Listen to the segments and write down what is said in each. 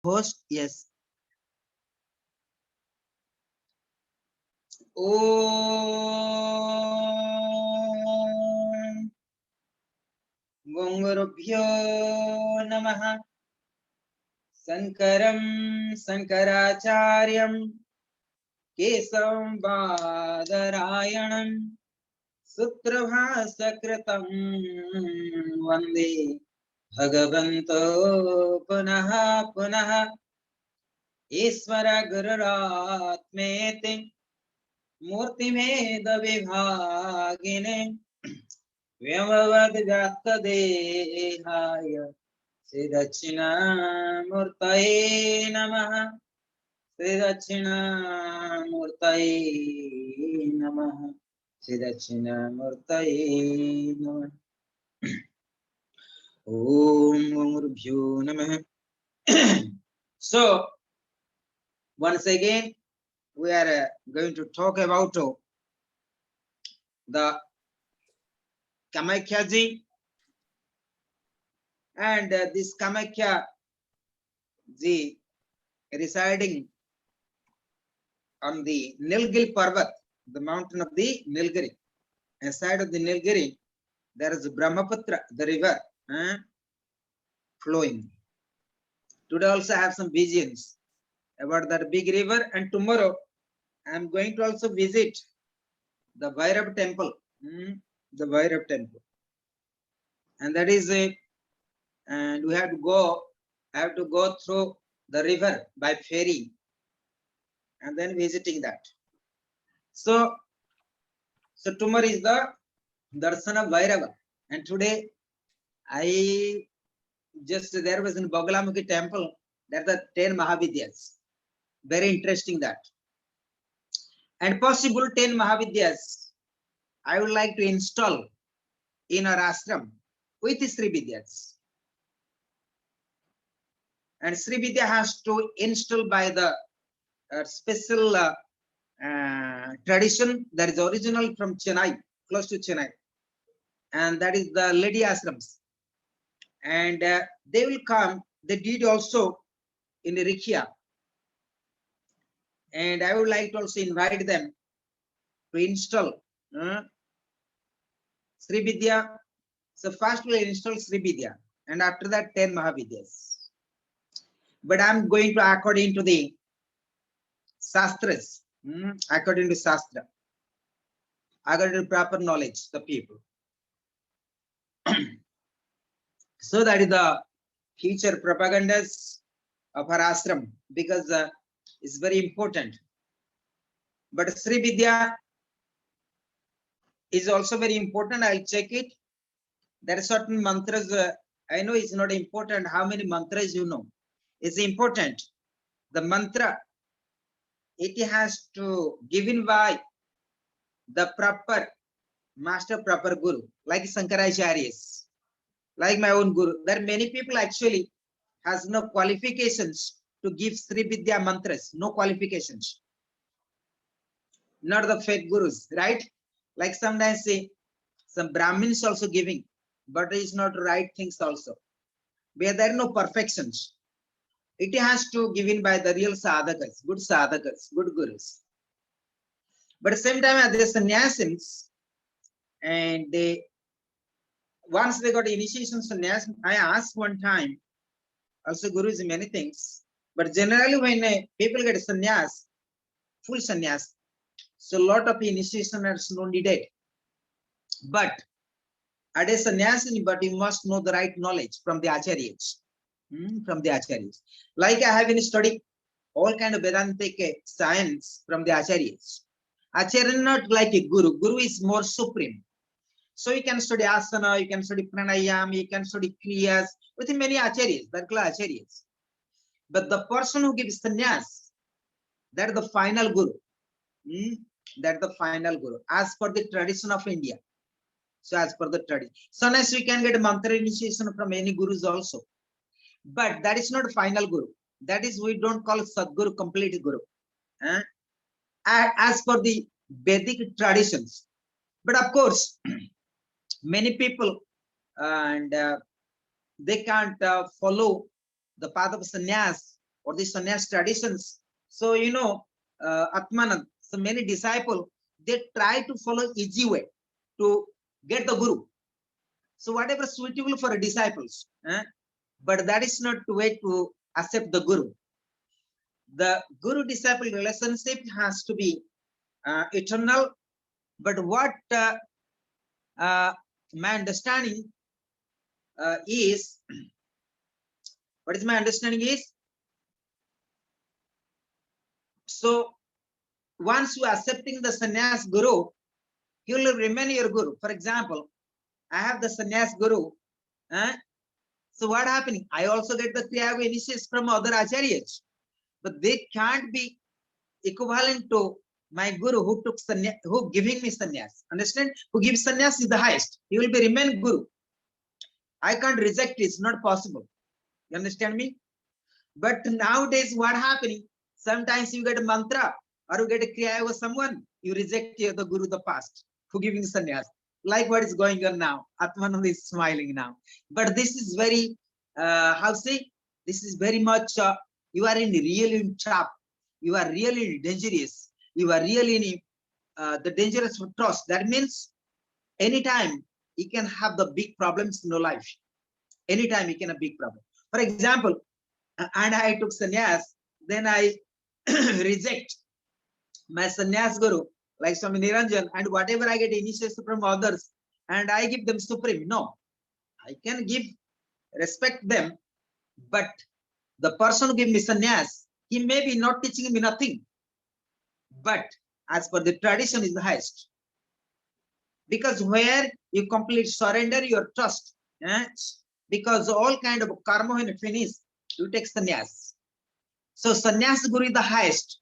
host, yes. Om Gongurubhyo Namaha Sankaram Sankaracharyam Kesavam Badarayanam Sutrabhasakritam Vande Bhagavanto Punaha Punaha Isvara Gururatmete मूर्तिमेद विभागिने व्यववद्व्याप्तदेहाय श्रीदक्षिणामूर्तये नमः श्रीदक्षिणामूर्तये नमः श्रीदक्षिणामूर्तये नमः ॐ गुरुभ्यो नमः So once again we are going to talk about the Kamakhya ji, and this Kamakhya ji residing on the Nilgiri Parvat, the mountain of the Nilgiri. Aside of the Nilgiri, there is Brahmaputra, the river flowing. Today also I have some visions about that big river, and tomorrow I am going to also visit the Bhairav temple, the Bhairav temple, and that is a, and we have to go through the river by ferry, and then visiting that. So tomorrow is the Darsana Bhairava, and today I just, there was in Bagalamukhi temple, there are the 10 Mahavidyas. Very interesting that. And possible 10 Mahavidyas I would like to install in our ashram with Sri Vidyas. And Sri Vidya has to install by the special tradition that is original from Chennai, close to Chennai. And that is the lady ashrams. And they will come, they did also in Rikhya. And I would like to also invite them to install Sri Vidya. So first we will install Sri Vidya, and after that 10 Mahavidyas. But I'm going to according to the Shastras, according to Shastra, according to proper knowledge, the people. So that is the future propagandas of our ashram, because it's very important. But Sri Vidya is also very important. I'll check it. There are certain mantras. I know it's not important how many mantras you know. It's important. The mantra, it has to given by the proper master, proper guru, like Shankaracharya, like my own guru. There are many people actually has no qualifications to give Sri Vidya mantras, no qualifications. Not the fake gurus, right? Like sometimes say some Brahmins also giving, but it's not right things also. Where there are no perfections. It has to given by the real sadhakas, good gurus. But at the same time, there are sannyasins, and they, once they got initiation sannyas, I asked one time, also gurus many things, but generally when people get sannyas, full sannyas, so a lot of initiation is no needed. But at a sannyasini, but you must know the right knowledge from the acharyas. From the acharyas. Like I have been studying all kind of Vedantic science from the acharyas. Acharya is not like a guru. Guru is more supreme. So you can study asana, you can study pranayam, you can study kriyas with many acharyas, that are acharyas. But the person who gives sannyas, that is the final guru. That is the final guru, as per the tradition of India. So as per the tradition. Sometimes we can get mantra initiation from any gurus also. But that is not final guru. That is, we don't call Sadguru complete guru. As per the Vedic traditions. But of course, many people and they can't follow the path of sannyas or the sannyas traditions. So, Atmanand, so many disciples, they try to follow easy way to get the guru. So whatever suitable for disciples, but that is not the way to accept the guru. The guru-disciple relationship has to be eternal. But what my understanding is, what is my understanding is, so once you are accepting the sannyas guru, he will remain your guru. For example, I have the sannyas guru. So what happening? I also get the Kriya Yoga initiates from other acharyas, but they can't be equivalent to my guru who took sannyas, who giving me sannyas. Understand? Who gives sannyas is the highest. He will be remain guru. I can't reject it. It's not possible. You understand me? But nowadays, what happening? Sometimes you get a mantra or you get a kriya yoga someone, you reject the guru, the past, who giving sannyas. Like what is going on now. Atmanand is smiling now. But this is very, how say? This is very much, you are in really in trap. You are really dangerous. You are really in the dangerous for trust. That means anytime you can have the big problems in your life. Anytime you can have a big problem. For example, and I took sannyas, then I reject my sannyas guru, like Swami Niranjan, and whatever I get initiation from others, and I give them supreme. No, I can give, respect them, but the person who give me sannyas, he may be not teaching me nothing, but as per the tradition is the highest. Because where you complete surrender your trust, because all kind of karma when finish, you take sannyas. So sannyas guru is the highest,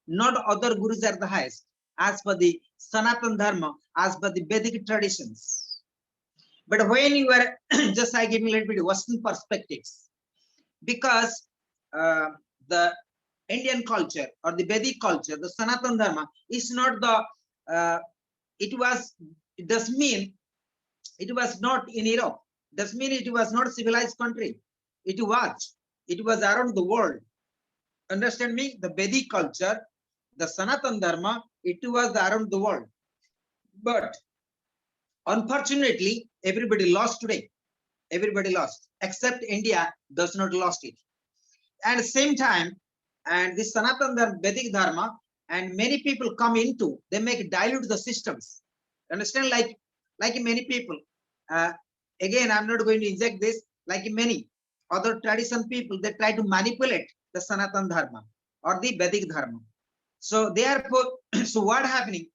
not other gurus are the highest, as per the Sanatana Dharma, as per the Vedic traditions. But when you are just I give you a little bit of Western perspectives, because the Indian culture or the Vedic culture, the Sanatana Dharma is not the, it does mean it was not in Europe, does mean it was not a civilized country. It was around the world. Understand me? The Vedic culture, the Sanatana Dharma, it was around the world. But unfortunately, everybody lost today. Everybody lost, except India does not lost it. And at the same time, and this Sanatana Dharma, Vedic Dharma, and many people come into, they make dilute the systems. Understand? Like many people. Again, I'm not going to inject this. Like many other tradition people, they try to manipulate the Sanatana Dharma or the Vedic Dharma. So therefore, so what happening?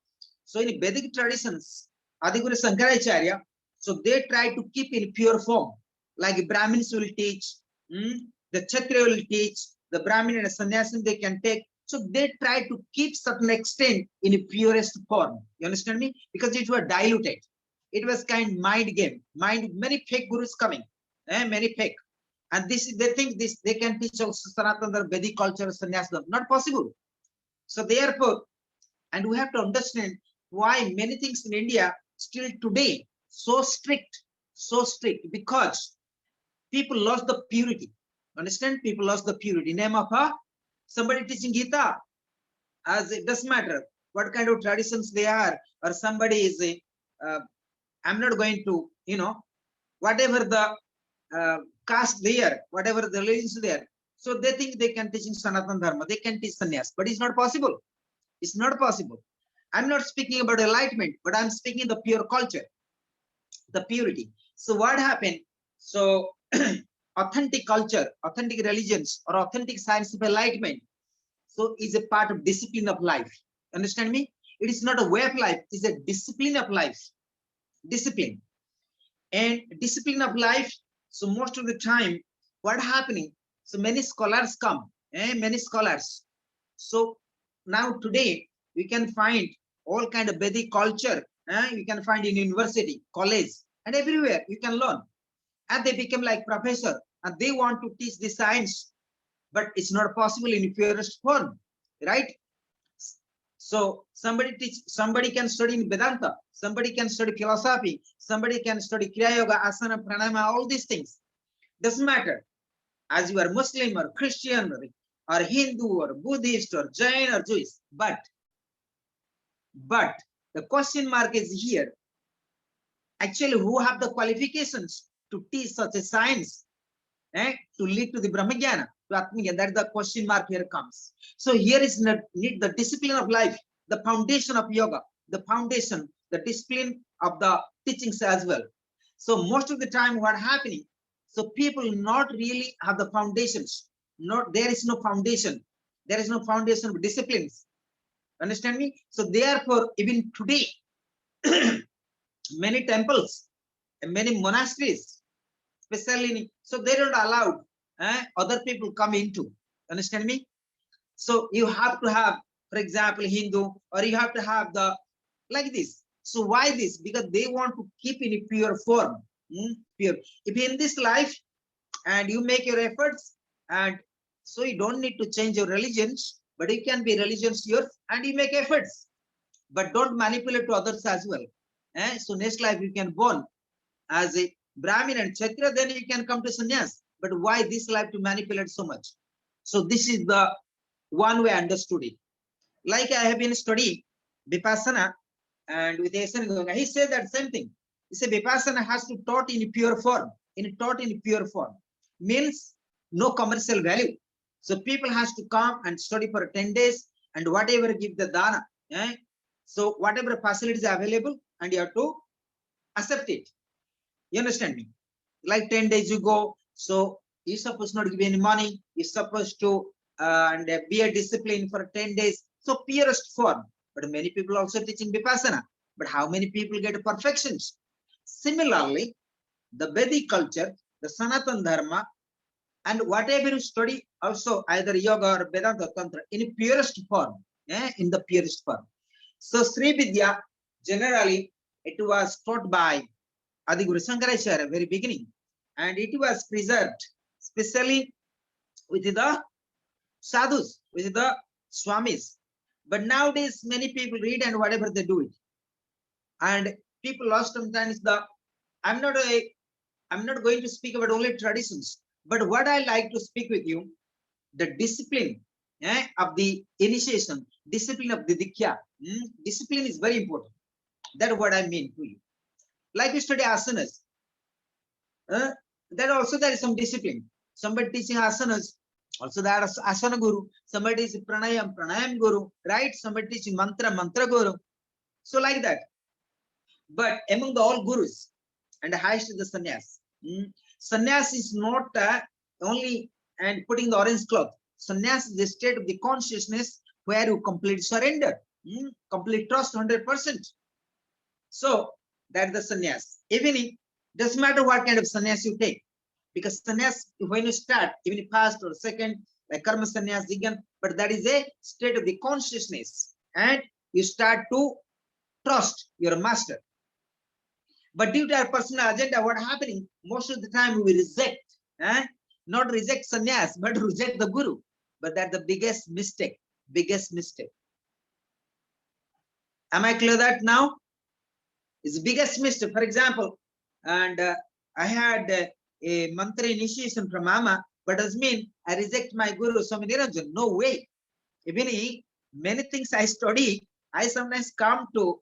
So in Vedic traditions, Adiguru Shankaracharya, so they try to keep in pure form, like Brahmins will teach, the Kshatriya will teach, the Brahmin and Sannyasin they can take. So they try to keep certain extent in a purest form. You understand me? Because it was diluted. It was kind mind game. Many fake gurus coming, many fake. And this they think this they can teach also Sanatana Vedic culture, sannyasam. Not possible. So therefore, and we have to understand why many things in India still today so strict, because people lost the purity. Understand? People lost the purity. Name of somebody teaching Gita, as it doesn't matter what kind of traditions they are, or somebody is a, I'm not going to, whatever the caste there, whatever the religions there. So they think they can teach in Sanatana Dharma, they can teach sannyas, but it's not possible. It's not possible. I'm not speaking about enlightenment, but I'm speaking the pure culture, the purity. So what happened? So authentic culture, authentic religions, or authentic science of enlightenment, so is a part of discipline of life. Understand me? It is not a way of life, it's a discipline of life. Discipline. And discipline of life, so most of the time, what happening? So many scholars come, many scholars. So now today, we can find all kind of Vedic culture, you can find in university, college, and everywhere you can learn. And they become like professor, and they want to teach the science, but it's not possible in purest form, right? So somebody can study in Vedanta, somebody can study philosophy, somebody can study Kriya Yoga, Asana, Pranayama, all these things. Doesn't matter. as you are Muslim or Christian or Hindu or Buddhist or Jain or Jewish. But the question mark is here. Actually, who have the qualifications to teach such a science, to lead to the Brahmajnana, to Atmajnana? That the question mark here comes. So here is need the discipline of life, the foundation of yoga, the foundation, the discipline of the teachings as well. So most of the time what happening, so people not really have the foundations. There is no foundation. There is no foundation of disciplines. Understand me? So therefore, even today, many temples and many monasteries, especially, so they don't allow other people come into. Understand me? So you have to have, for example, Hindu, or you have to have the like this. So why this? Because they want to keep in a pure form. Pure. If in this life and you make your efforts, and so you don't need to change your religions, but you can be religions yours and you make efforts, but don't manipulate to others as well. So next life you can born as a Brahmin and Kshatriya, then you can come to sannyas. But why this life to manipulate so much? So this is the one way I understood it. Like I have been studying Vipassana, and with Asan Gonga, he said that same thing. He said Vipassana has to taught in pure form. Taught in pure form means no commercial value. So people has to come and study for 10 days and whatever give the dana. So whatever facilities are available, and you have to accept it. You understand me? Like 10 days you go, so you're supposed not to give any money. You're supposed to and be a discipline for 10 days. So purest form. But many people also teaching Vipassana. But how many people get perfections? Similarly, the Vedic culture, the Sanatana Dharma, and whatever you study, also either yoga or Vedanta Tantra, in purest form, in the purest form. So Sri Vidya, generally, it was taught by Adi Guru Shankaracharya, very beginning, and it was preserved, especially with the sadhus, with the swamis. But nowadays, many people read and whatever they do it, and people lost sometimes the. I'm not going to speak about only traditions, but what I like to speak with you, the discipline of the initiation, discipline of the Diksha. Discipline is very important. That's what I mean to you. Like you study asanas, that also there is some discipline. Somebody teaching asanas, also that asana guru. Somebody is pranayam guru, right? Somebody teaching mantra guru. So like that. But among the all gurus, and the highest is the sannyas. Sannyas is not only and putting the orange cloth. Sannyas is the state of the consciousness where you complete surrender, complete trust 100%. So that's the sannyas. Even it doesn't matter what kind of sannyas you take, because sannyas, when you start, even first or second, like karma sannyas, but that is a state of the consciousness, and you start to trust your master. But due to our personal agenda, what happening? Most of the time we reject, not reject sannyas, but reject the guru. But that's the biggest mistake. Am I clear that now? It's the biggest mistake. For example, and I had a mantra initiation from Mama, but does mean I reject my guru Swami Niranjan? No way. Even many things I study, I sometimes come to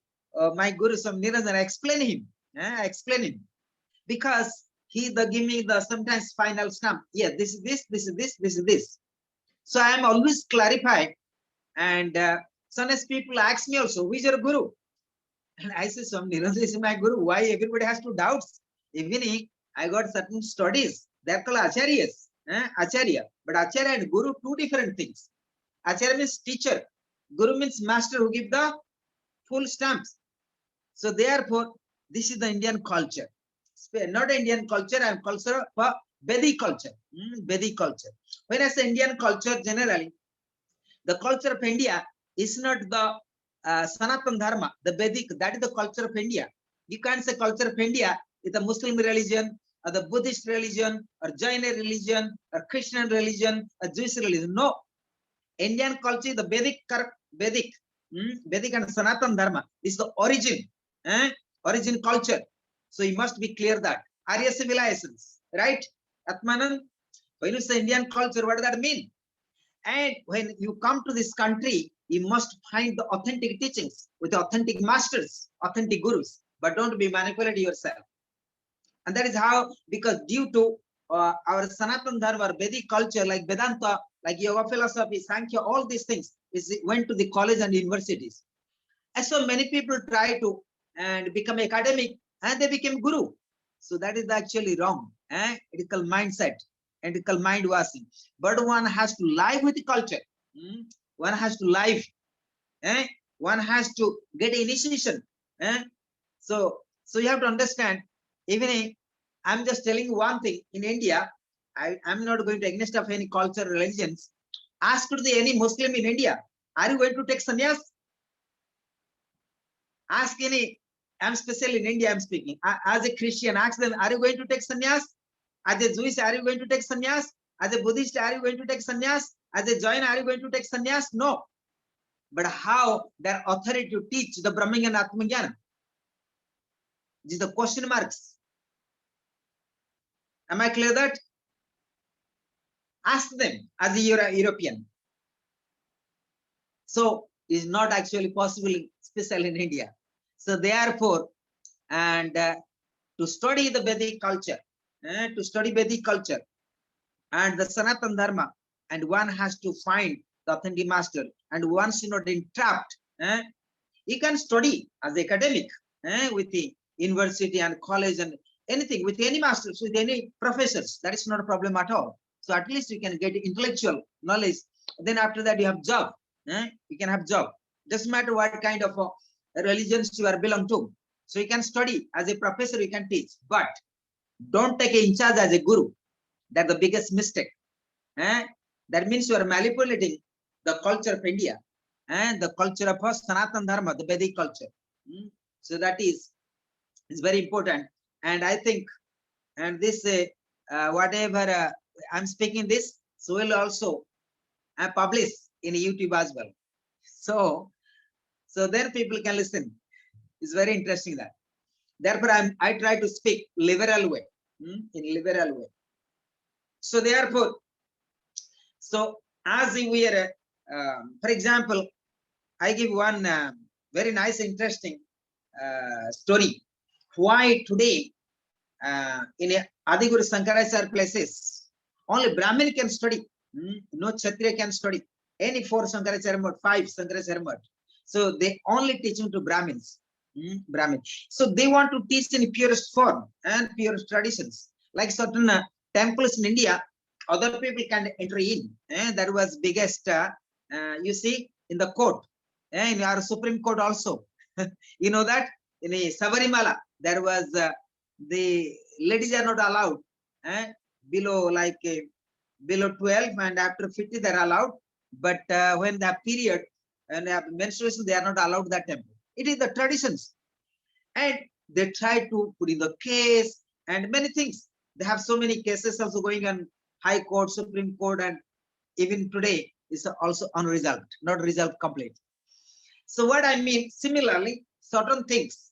my guru Swami Niranjan, I explain him, because he give me the sometimes final stamp. Yeah, this is this. So I am always clarified, and sometimes people ask me also, who is your guru? And I say, Swami Niranjan is my guru. Why everybody has to doubt? Even I got certain studies. They're called acharyas, acharya. But acharya and guru, two different things. Acharya means teacher. Guru means master who give the full stamps. So therefore, this is the Indian culture. Not Indian culture, I am culture for Vedic culture. Vedic culture. When I say Indian culture, generally, the culture of India is not the Sanatana Dharma, the Vedic, that is the culture of India. You can't say culture of India is the Muslim religion, or the Buddhist religion, or Jain religion, or Christian religion, or Jewish religion. No. Indian culture is the Vedic and Sanatana Dharma is the origin culture. So you must be clear that Arya civilizations, right? Atmanan. When you say Indian culture, what does that mean? And when you come to this country, you must find the authentic teachings with authentic masters, authentic gurus, but don't be manipulated yourself. And that is how, because due to our Sanatan Dharma, or Vedic culture, like Vedanta, like yoga philosophy, Sankhya, all these things went to the college and universities. And so many people try to and become academic, and they became guru. So that is actually wrong. Ethical mindset, ethical mind washing. But one has to live with the culture. One has to live. One has to get initiation. So you have to understand, even I'm just telling you one thing. In India, I'm not going to against of any culture, religions. Ask to any Muslim in India, are you going to take sannyas? Ask any, I'm special in India, I'm speaking. As a Christian, ask them, are you going to take sannyas? As a Jewish, are you going to take sannyas? As a Buddhist, are you going to take sannyas? As a Jain, are you going to take sannyas? No. But how their authority to teach the Brahman and Atmajnana? This is the question marks. Am I clear that? Ask them as a European. So it's not actually possible, especially in India. So therefore, and to study the Vedic culture, and the Sanatan Dharma, and one has to find the authentic master, and one should not entrapped. You can study as academic with the university and college and anything, with any masters, with any professors. That is not a problem at all. So at least you can get intellectual knowledge. Then after that you have job. You can have job. Doesn't matter what kind of religions you are belong to. So you can study as a professor, you can teach, but don't take in charge as a guru. That's the biggest mistake. That means you are manipulating the culture of India and the culture of Sanatan Dharma, the Vedic culture. So that is very important. And I think, and this whatever I'm speaking this, so will also publish in YouTube as well. So then people can listen. It's very interesting that. Therefore, I try to speak liberal way, in liberal way. So therefore, so as we are, for example, I give one very nice, interesting story. Why today in Adiguru Shankaracharya places, only Brahmin can study. No Kshatriya can study. Any 4 Shankaracharya mode, 5 Shankaracharya mode. So they only teaching to Brahmins. Brahmin. So they want to teach in purest form and purest traditions. Like certain temples in India, other people can enter in. That was biggest, you see, in the court, in our Supreme Court also. You know that in a Sabarimala, there was the ladies are not allowed below like below 12, and after 50 they are allowed. But when the period and menstruation, they are not allowed that temple. It is the traditions, and they try to put in the case and many things. They have so many cases also going on High Court, Supreme Court, and even today is also unresolved, not resolved complete. So what I mean, similarly, certain things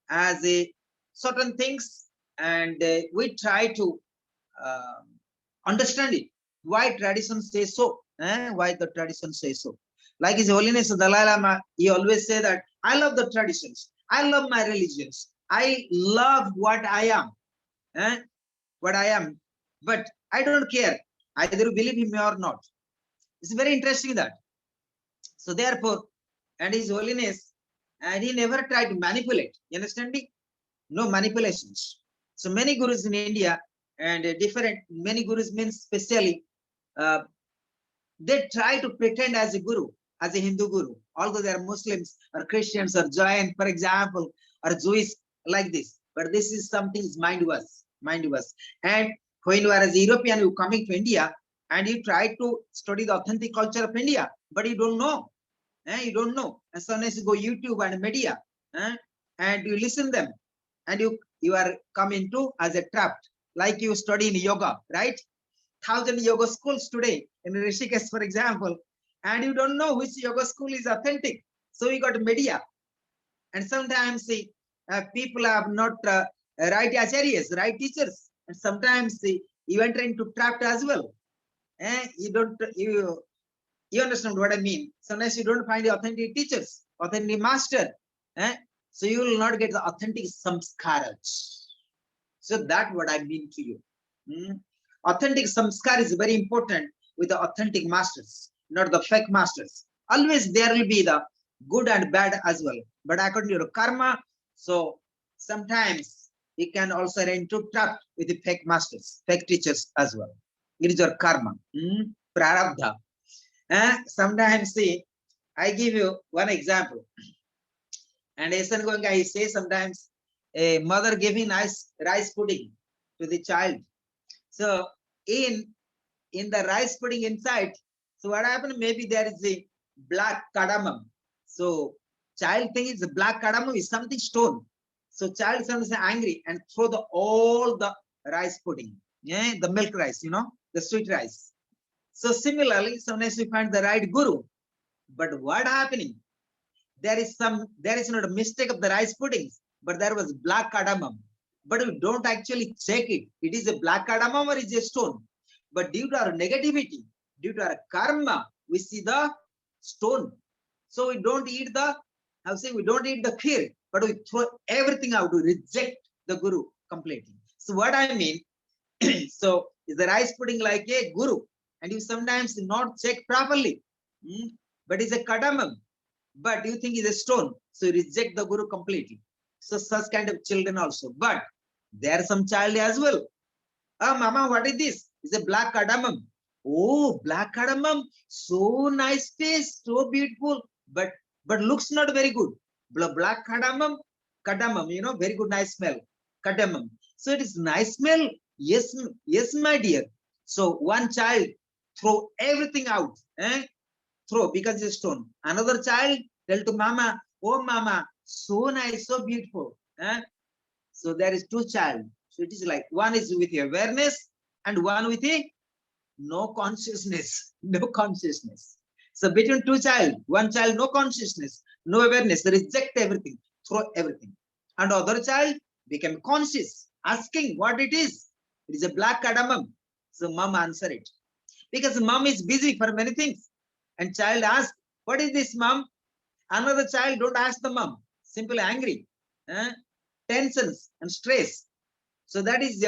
as a certain things, and we try to understand it. Why tradition says so? Why the tradition says so? Like His Holiness Dalai Lama, he always say that I love the traditions. I love my religions. I love what I am. What I am. But I don't care either you believe him or not. It's very interesting that. So therefore, and His Holiness, and he never tried to manipulate. You understand me? No manipulations. So many gurus in India, and different, many gurus means specially, they try to pretend as a guru, as a Hindu guru, although they are Muslims or Christians or Jain, for example, or Jewish, like this. But this is something is mind was. And when you are as a European, you coming to India and you try to study the authentic culture of India, but you don't know. You don't know. And sometimes you go YouTube and media, and you listen them, and you are coming to as a trapped, like you study in yoga, right? 1,000 yoga schools today in Rishikesh, for example, and you don't know which yoga school is authentic. So you got media, and sometimes people have not right acharyas, right teachers, and sometimes you enter into trap as well. You understand what I mean? Sometimes you don't find the authentic teachers, authentic master. So you will not get the authentic samskaras. So that's what I mean to you. Authentic samskar is very important with the authentic masters, not the fake masters. Always there will be the good and bad as well. But according to your karma, so sometimes you can also run into trap with the fake masters, fake teachers as well. It is your karma, prarabdha. Sometimes, see, I give you one example. And Esan Goenka, he says sometimes a mother giving nice rice pudding to the child. So in the rice pudding inside, so what happened? Maybe there is a black cardamom. So child thinks it's a black cardamom is something stone. So child is angry and throw all the rice pudding, the milk rice, the sweet rice. So similarly, sometimes we find the right guru. But what happening? There is not a mistake of the rice puddings, but there was black cardamom. But we don't actually check it. It is a black cardamom or is a stone. But due to our negativity, due to our karma, we see the stone. So we don't eat we don't eat the kheer, but we throw everything out. We reject the guru completely. So what I mean, so is the rice pudding like a guru? And you sometimes not check properly, but it's a cardamom. But you think it's a stone, so you reject the guru completely. So such kind of children also. But there are some child as well. Mama, what is this? It's a black cardamom. Oh, black cardamom, so nice taste, so beautiful, but looks not very good. Black cardamom, very good, nice smell. Cardamom. So it is nice smell. Yes, yes, my dear. So one child throw everything out. Throw because it's a stone. Another child tell to mama, oh mama, so nice, so beautiful. So there is two child. So it is like one is with awareness and one with a no consciousness, no consciousness. So between two child, one child no consciousness, no awareness, reject everything, throw everything. And other child became conscious, asking what it is. It is a black cardamom. So mom answer it. Because mom is busy for many things. And child asks, what is this, mom? Another child don't ask the mom, simply angry, tensions and stress. So that is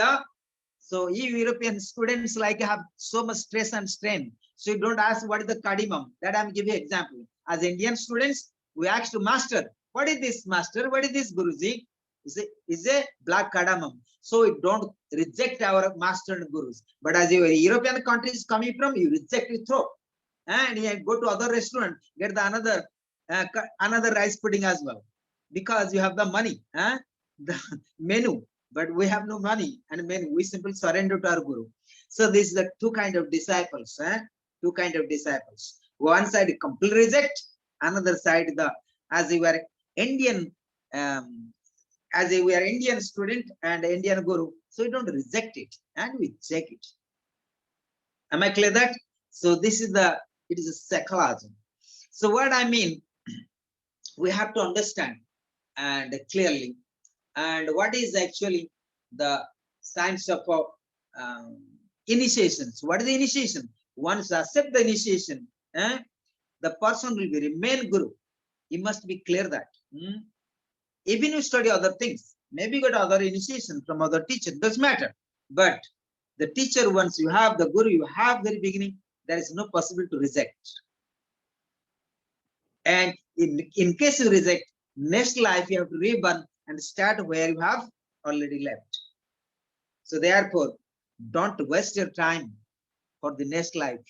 so you European students like have so much stress and strain. So you don't ask what is the cardamom. That I'm giving you example. As Indian students, we ask to master, what is this, master? What is this, Guruji? Is a black cardamom. So we don't reject our master and gurus. But as your European countries coming from, you reject it, throw. And you go to other restaurant, get the another rice pudding as well, because you have the money, the menu, but we have no money and menu. We simply surrender to our guru. So this is the two kind of disciples. Two kind of disciples. One side complete reject, another side as we were Indian, as we are Indian student and Indian guru, so we don't reject it and we check it. Am I clear that? So this is it is a psychology. So what I mean, we have to understand and clearly, and what is actually the science of initiations. What is the initiation? Once accept the initiation, the person will be remain guru. You must be clear that. Even you study other things, maybe got other initiation from other teacher, doesn't matter. But the teacher, once you have the guru, you have very beginning, there is no possibility to reject. And in case you reject, next life you have to reborn and start where you have already left. So therefore, don't waste your time for the next life.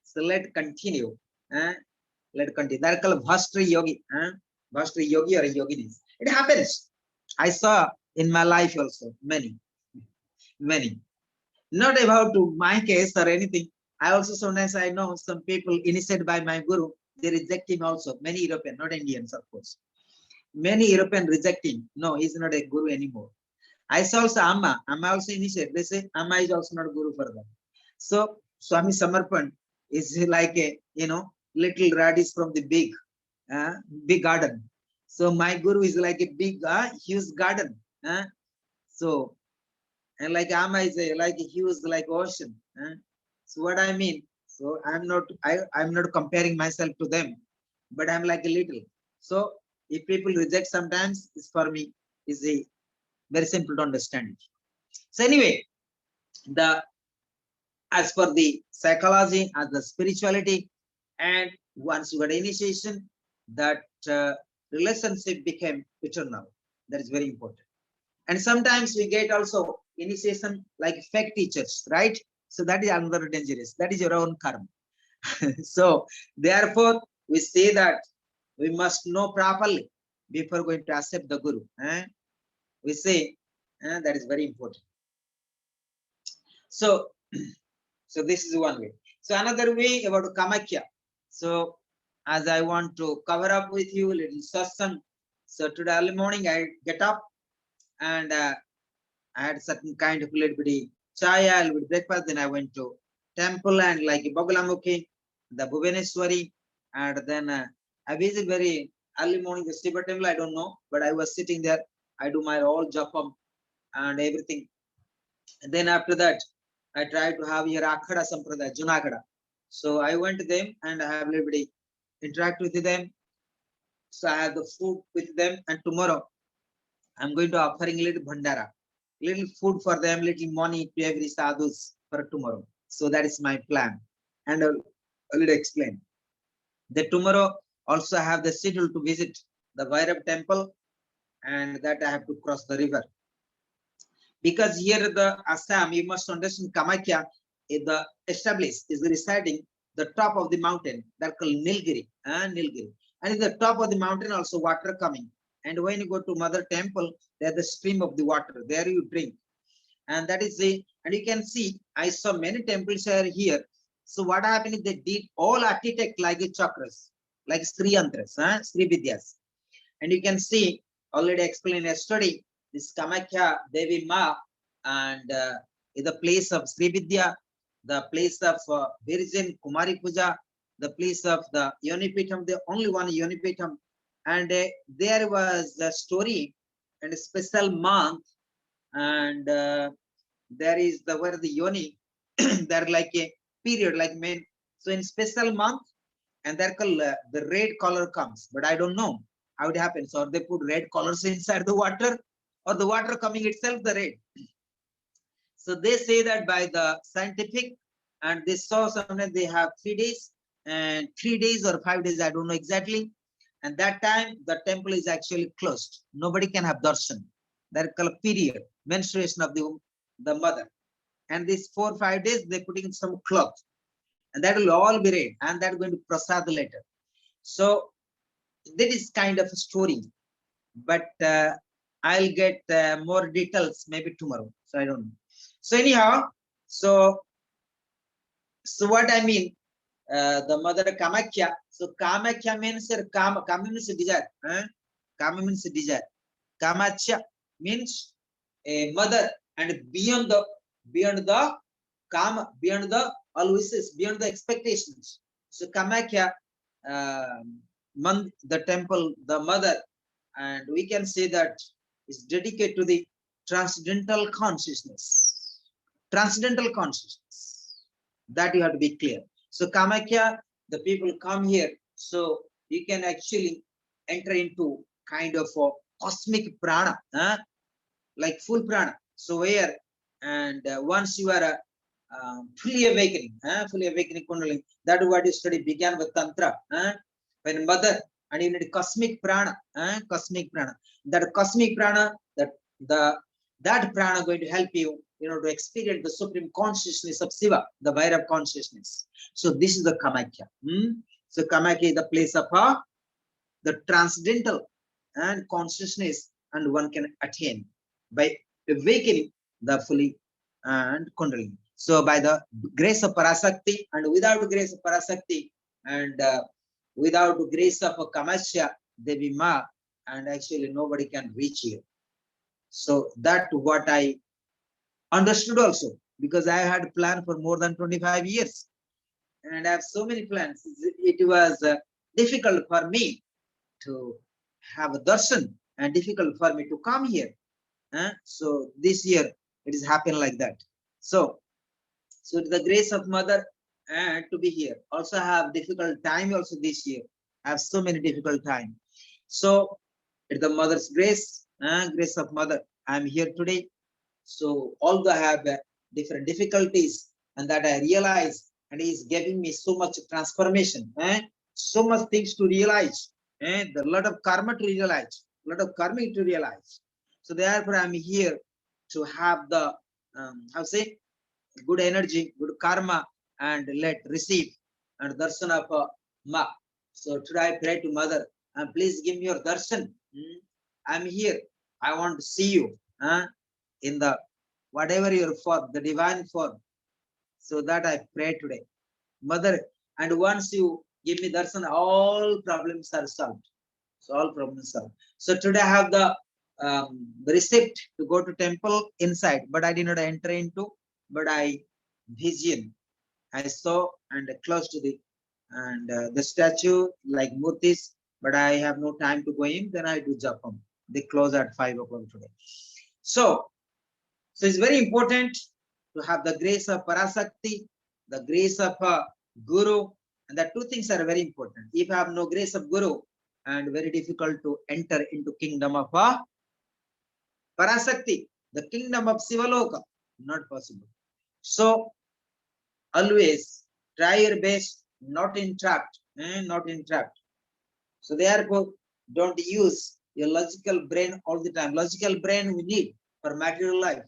So let continue. Let continue. That called Vastri Yogi. Vastri Yogi or Yoginis. It happens. I saw in my life also many. Not about to my case or anything. I also sometimes I know some people initiated by my guru, they reject him also. Many European, not Indians, of course. Many European reject him. No, he's not a guru anymore. I saw also Amma. Amma also initiated. They say Amma is also not guru for them. So Swami Samarpan is like a little radish from the big garden. So my guru is like a big huge garden. So And like Amma is like a huge like ocean. So what I mean, so I'm not comparing myself to them, but I'm like a little. So if people reject sometimes, it's for me is a very simple to understand. So anyway, the as for the psychology, as the spirituality, and once you got initiation, that relationship became eternal. That is very important. And sometimes we get also initiation like fake teachers, right? So that is another dangerous. That is your own karma. So therefore, we say that we must know properly before going to accept the guru. We say that is very important. So, so this is one way. So another way about Kamakya. So as I want to cover up with you a little satsang. So today early morning I get up and I had certain kind of little bit chaya, a little bit breakfast. Then I went to temple and like Bagalamukhi, the Bhubaneswari, and then I visited very early morning the Shiva temple. I don't know, but I was sitting there. I do my all japam and everything. And then after that, I tried to have here Akhada Sampradaya, Junagadha. So I went to them and I have a little bit interact with them. So I have the food with them, and tomorrow I'm going to offering a little bhandara, little food for them, little money to every sadhus for tomorrow. So that is my plan. And I'll explain. The tomorrow also I have the schedule to visit the Vairab temple, and that I have to cross the river. Because here the Assam, you must understand Kamakya is the established, is residing the top of the mountain that called Nilgiri. Nilgiri. And in the top of the mountain also water coming. And when you go to Mother Temple, there's the stream of the water. There you drink. And that is the, and you can see, I saw many temples are here. So what happened is they did all architect like a chakras, like Sri Yantras, Sri Vidyas. And you can see, already explained yesterday, this Kamakya Devi Ma, and is the place of Sri Vidya, the place of Virgin Kumari Puja, the place of the Yonipitam, the only one Yonipitam. And there was a story and a special month, and there is the where the Yoni, they're like a period, like men. So in special month, and they're called the red color comes, but I don't know how it happens. Or they put red colors inside the water, or the water coming itself the red. So they say that by the scientific, and they saw sometimes they have 3 days and 3 days or 5 days, I don't know exactly. And that time the temple is actually closed. Nobody can have darshan. That called period, menstruation of the mother. And these 4 or 5 days they put in some cloth, and that will all be red, and that's going to prasad later. So that is kind of a story, but I'll get more details maybe tomorrow. So I don't know. So anyhow, so what I mean, the mother Kamakya. So Kamakya means Kama means desire. Kama means desire. Kamakya means a mother, and beyond the Kama, beyond the all wishes, beyond the expectations. So Kamakya, the temple, the mother, and we can say that is dedicated to the transcendental consciousness. Transcendental consciousness. That you have to be clear. So Kamakya, the people come here, so you can actually enter into kind of a cosmic prana, like full prana. So where, and once you are fully awakening Kundalini, that is what you study began with Tantra. When mother, and you need cosmic prana, that cosmic prana, that prana going to help you, to experience the supreme consciousness of Shiva, the Vairab consciousness. So this is the Kamakya. So Kamakya is the place of the transcendental and consciousness, and one can attain by awakening the fully and Kundalini. So by the grace of Parasakti, and without grace of Parasakti, and without the grace of Kamakya Devi Ma, and actually nobody can reach here. So that what I understood also, because I had planned for more than 25 years, and I have so many plans. It was difficult for me to have a darshan, and difficult for me to come here. So this year It is happen like that. So the grace of mother and to be here. Also have difficult time also this year. I have so many difficult time. So it's the mother's grace, grace of mother. I'm here today. So although I have different difficulties and that I realize, and he is giving me so much transformation, so much things to realize, the lot of karma to realize, lot of karma to realize. So therefore I'm here to have the how say good energy, good karma, and let receive and darshan of ma. So today I pray to mother, and please give me your darshan. I'm here. I want to see you in the whatever your form, the divine form. So that I pray today, mother. And once you give me darshan, all problems are solved. So all problems solved. So today I have the receipt to go to temple inside, but I did not enter into. But I vision I saw and close to the statue like murtis, but I have no time to go in. Then I do japam. They close at 5 o'clock today. So it's very important to have the grace of Parasakti, the grace of Guru, and the two things are very important. If I have no grace of Guru, and very difficult to enter into kingdom of Parasakti, the kingdom of Sivaloka, not possible. So always try your best, not entrapped, not entrapped. So therefore, don't use your logical brain all the time. Logical brain we need for material life.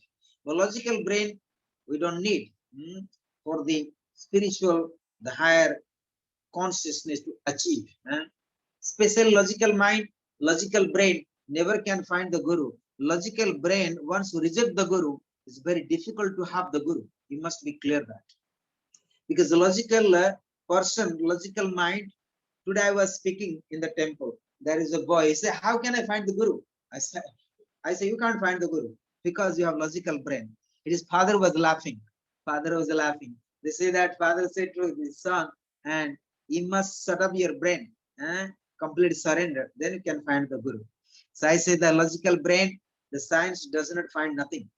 The logical brain we don't need for the spiritual, the higher consciousness to achieve. Special logical mind, logical brain never can find the Guru. Logical brain, once you reject the Guru, it's very difficult to have the Guru. You must be clear that. Because the logical person, logical mind, today I was speaking in the temple. There is a boy. He said, how can I find the Guru? I say, you can't find the Guru because you have logical brain. His father was laughing. Father was laughing. They say that father said to his son, and you must set up your brain, complete surrender. Then you can find the Guru. So I say the logical brain, the science does not find nothing.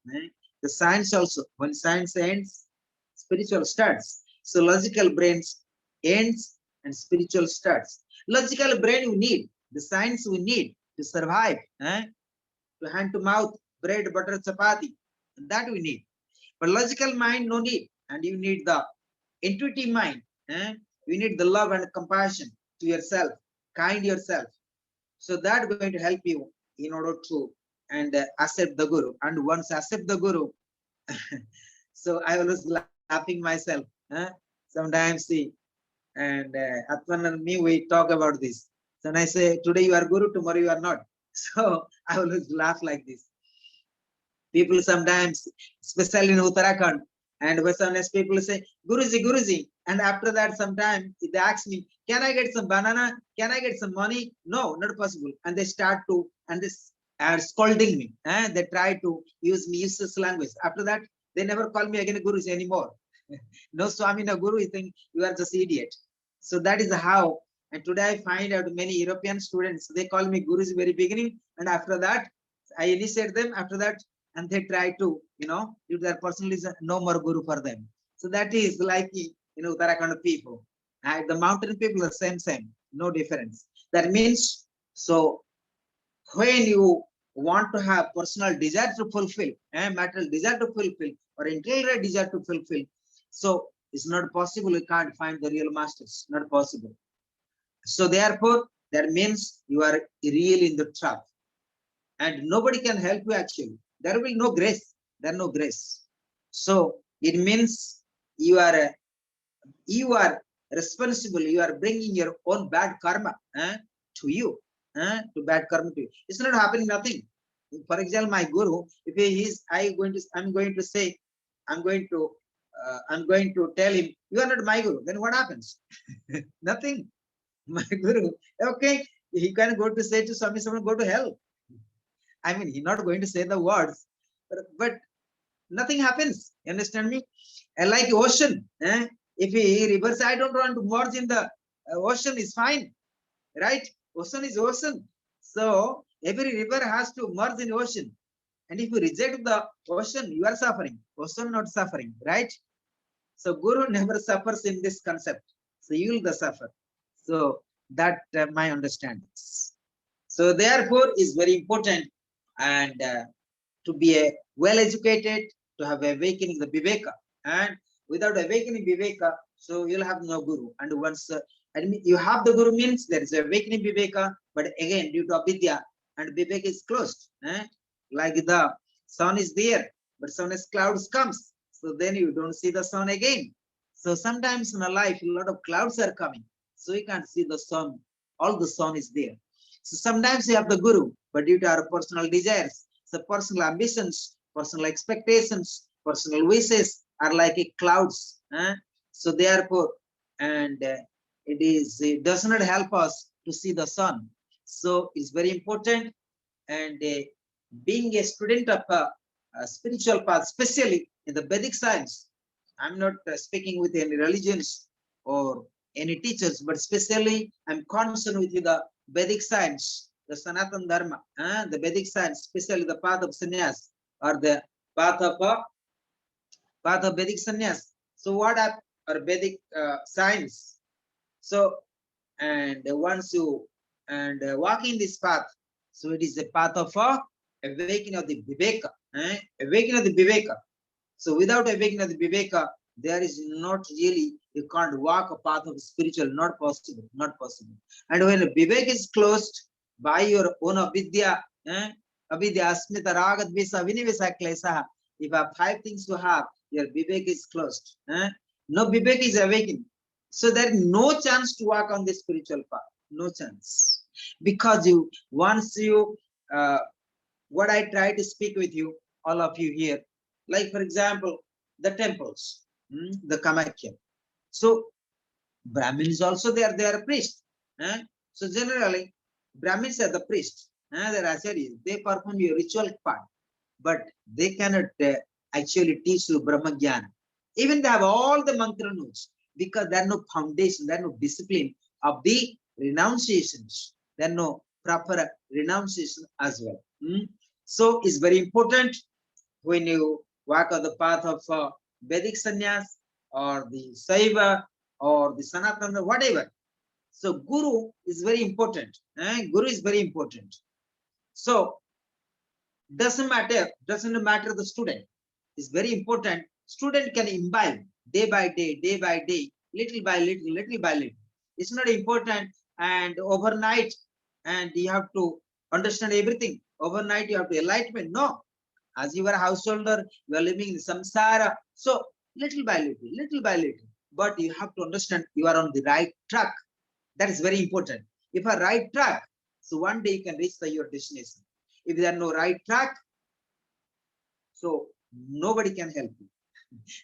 The science also, when science ends, spiritual starts. So logical brains ends and spiritual starts. Logical brain you need, the science we need to survive, to hand to mouth, bread, butter, chapati, that we need. But logical mind no need, and you need the intuitive mind. You need the love and compassion to yourself, kind yourself. So that going to help you in order to and accept the Guru. And once accept the Guru, so I was laughing myself. Sometimes see, and Atman and me, we talk about this. So when I say, today you are Guru, tomorrow you are not. So I always laugh like this. People sometimes, especially in Uttarakhand, and when sometimes people say, Guruji, Guruji. And after that, sometimes they ask me, can I get some banana? Can I get some money? No, not possible. And they start to, and this are scolding me. They try to use me useless language. After that, they never call me again Guruji anymore. No Swami, no Guru, you think you are just idiot. So that is how, and today I find out many European students, they call me Guruji very beginning, and after that, I initiate them, after that, and they try to, if their personalism, no more Guru for them. So that is like, Uttarakhand people. The mountain people are same, no difference. That means, so when you want to have personal desire to fulfill, material desire to fulfill, or interior desire to fulfill, so it's not possible. You can't find the real masters. Not possible. So therefore, that means you are really in the trap, and nobody can help you actually. There will be no grace. There no grace. So it means you are responsible. You are bringing your own bad karma to you, to bad karma to you. It's not happening nothing. For example, my Guru, if he is, I'm going to say, I'm going to tell him, you are not my Guru. Then what happens? Nothing. My Guru, okay, he can go to say to Swami, someone go to hell. I mean, he's not going to say the words, but nothing happens. You understand me? And like ocean, if he rivers, I don't want to merge in the ocean, is fine, right? Ocean is ocean. So every river has to merge in ocean. And if you reject the ocean, you are suffering. Ocean not suffering, right? So Guru never suffers in this concept. So you will the suffer. So that my understanding. So therefore is very important, and to be a well-educated, to have awakening the Viveka. And without awakening Viveka, so you'll have no Guru. And once you have the Guru means there is awakening Viveka, but again due to Avidya and Viveka is closed. Like the sun is there, but sun as clouds comes. So then you don't see the sun again. So sometimes in a life, a lot of clouds are coming. So you can't see the sun. All the sun is there. So sometimes you have the Guru, but due to our personal desires, so personal ambitions, personal expectations, personal wishes are like a clouds. So therefore, and it does not help us to see the sun. So it's very important, and being a student of a spiritual path, especially in the Vedic science. I'm not speaking with any religions or any teachers, but especially I'm concerned with the Vedic science, the Sanatana Dharma, the Vedic science, especially the path of sannyas or the path of Vedic sannyas. So what are Vedic science? So, and once you walk in this path, so it is the path of awakening of the Viveka, awakening of the Viveka. So without awakening of the Viveka, there is not really, you can't walk a path of spiritual, not possible, not possible. And when Vivek is closed by your own avidya, avidya, asmita, raga, dvesa, vinivesa, klesa, if you have 5 things to have, your Vivek is closed. No Vivek is awakened. So there is no chance to walk on the spiritual path, no chance. Because once you, what I try to speak with you, all of you here, like for example, the temples, the Kamakhya. So Brahmins also they are priests. So generally, Brahmins are the priests. They're acharyas. They perform your ritual part, but they cannot actually teach you Brahma Jnana. Even they have all the mantra notes, because there are no foundation, there are no discipline of the renunciations. There are no proper renunciation as well. So it's very important when you walk on the path of Vedic sannyas or the Saiva or the Sanatana, whatever. So Guru is very important. Guru is very important. So doesn't matter the student. It's very important. Student can imbibe day by day, little by little. It's not important and overnight, and you have to understand everything. Overnight you have to enlightenment. No. As you are a householder, you are living in samsara. So little by little. But you have to understand you are on the right track. That is very important. If a right track, so one day you can reach your destination. If there are no right track, so nobody can help you.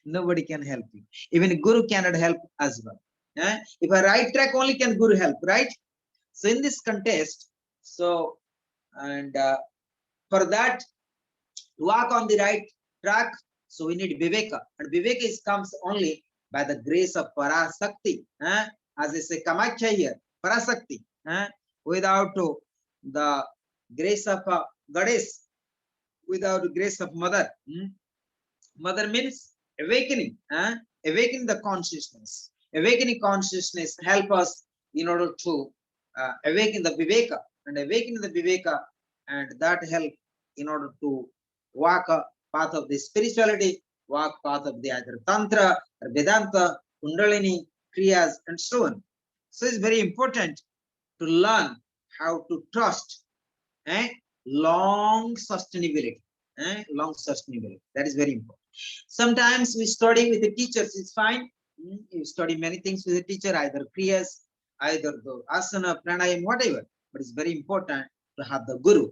Nobody can help you. Even Guru cannot help as well. If a right track only can Guru help, right? So in this contest, so and for that, to walk on the right track, so we need Viveka. And Viveka comes only by the grace of Parasakti. As I say, Kamakhya here, Parasakti. Without the grace of Goddess, without the grace of Mother. Mother means awakening. Awakening the consciousness. Awakening consciousness help us in order to awaken the Viveka. And awakening the Viveka, and that help in order to walk a path of the spirituality, walk path of the either Tantra, or Vedanta, Kundalini, Kriyas, and so on. So it's very important to learn how to trust long sustainability. Long sustainability. That is very important. Sometimes we study with the teachers, it's fine. You study many things with the teacher, either Kriyas, either the asana, pranayam, whatever. But it's very important to have the Guru.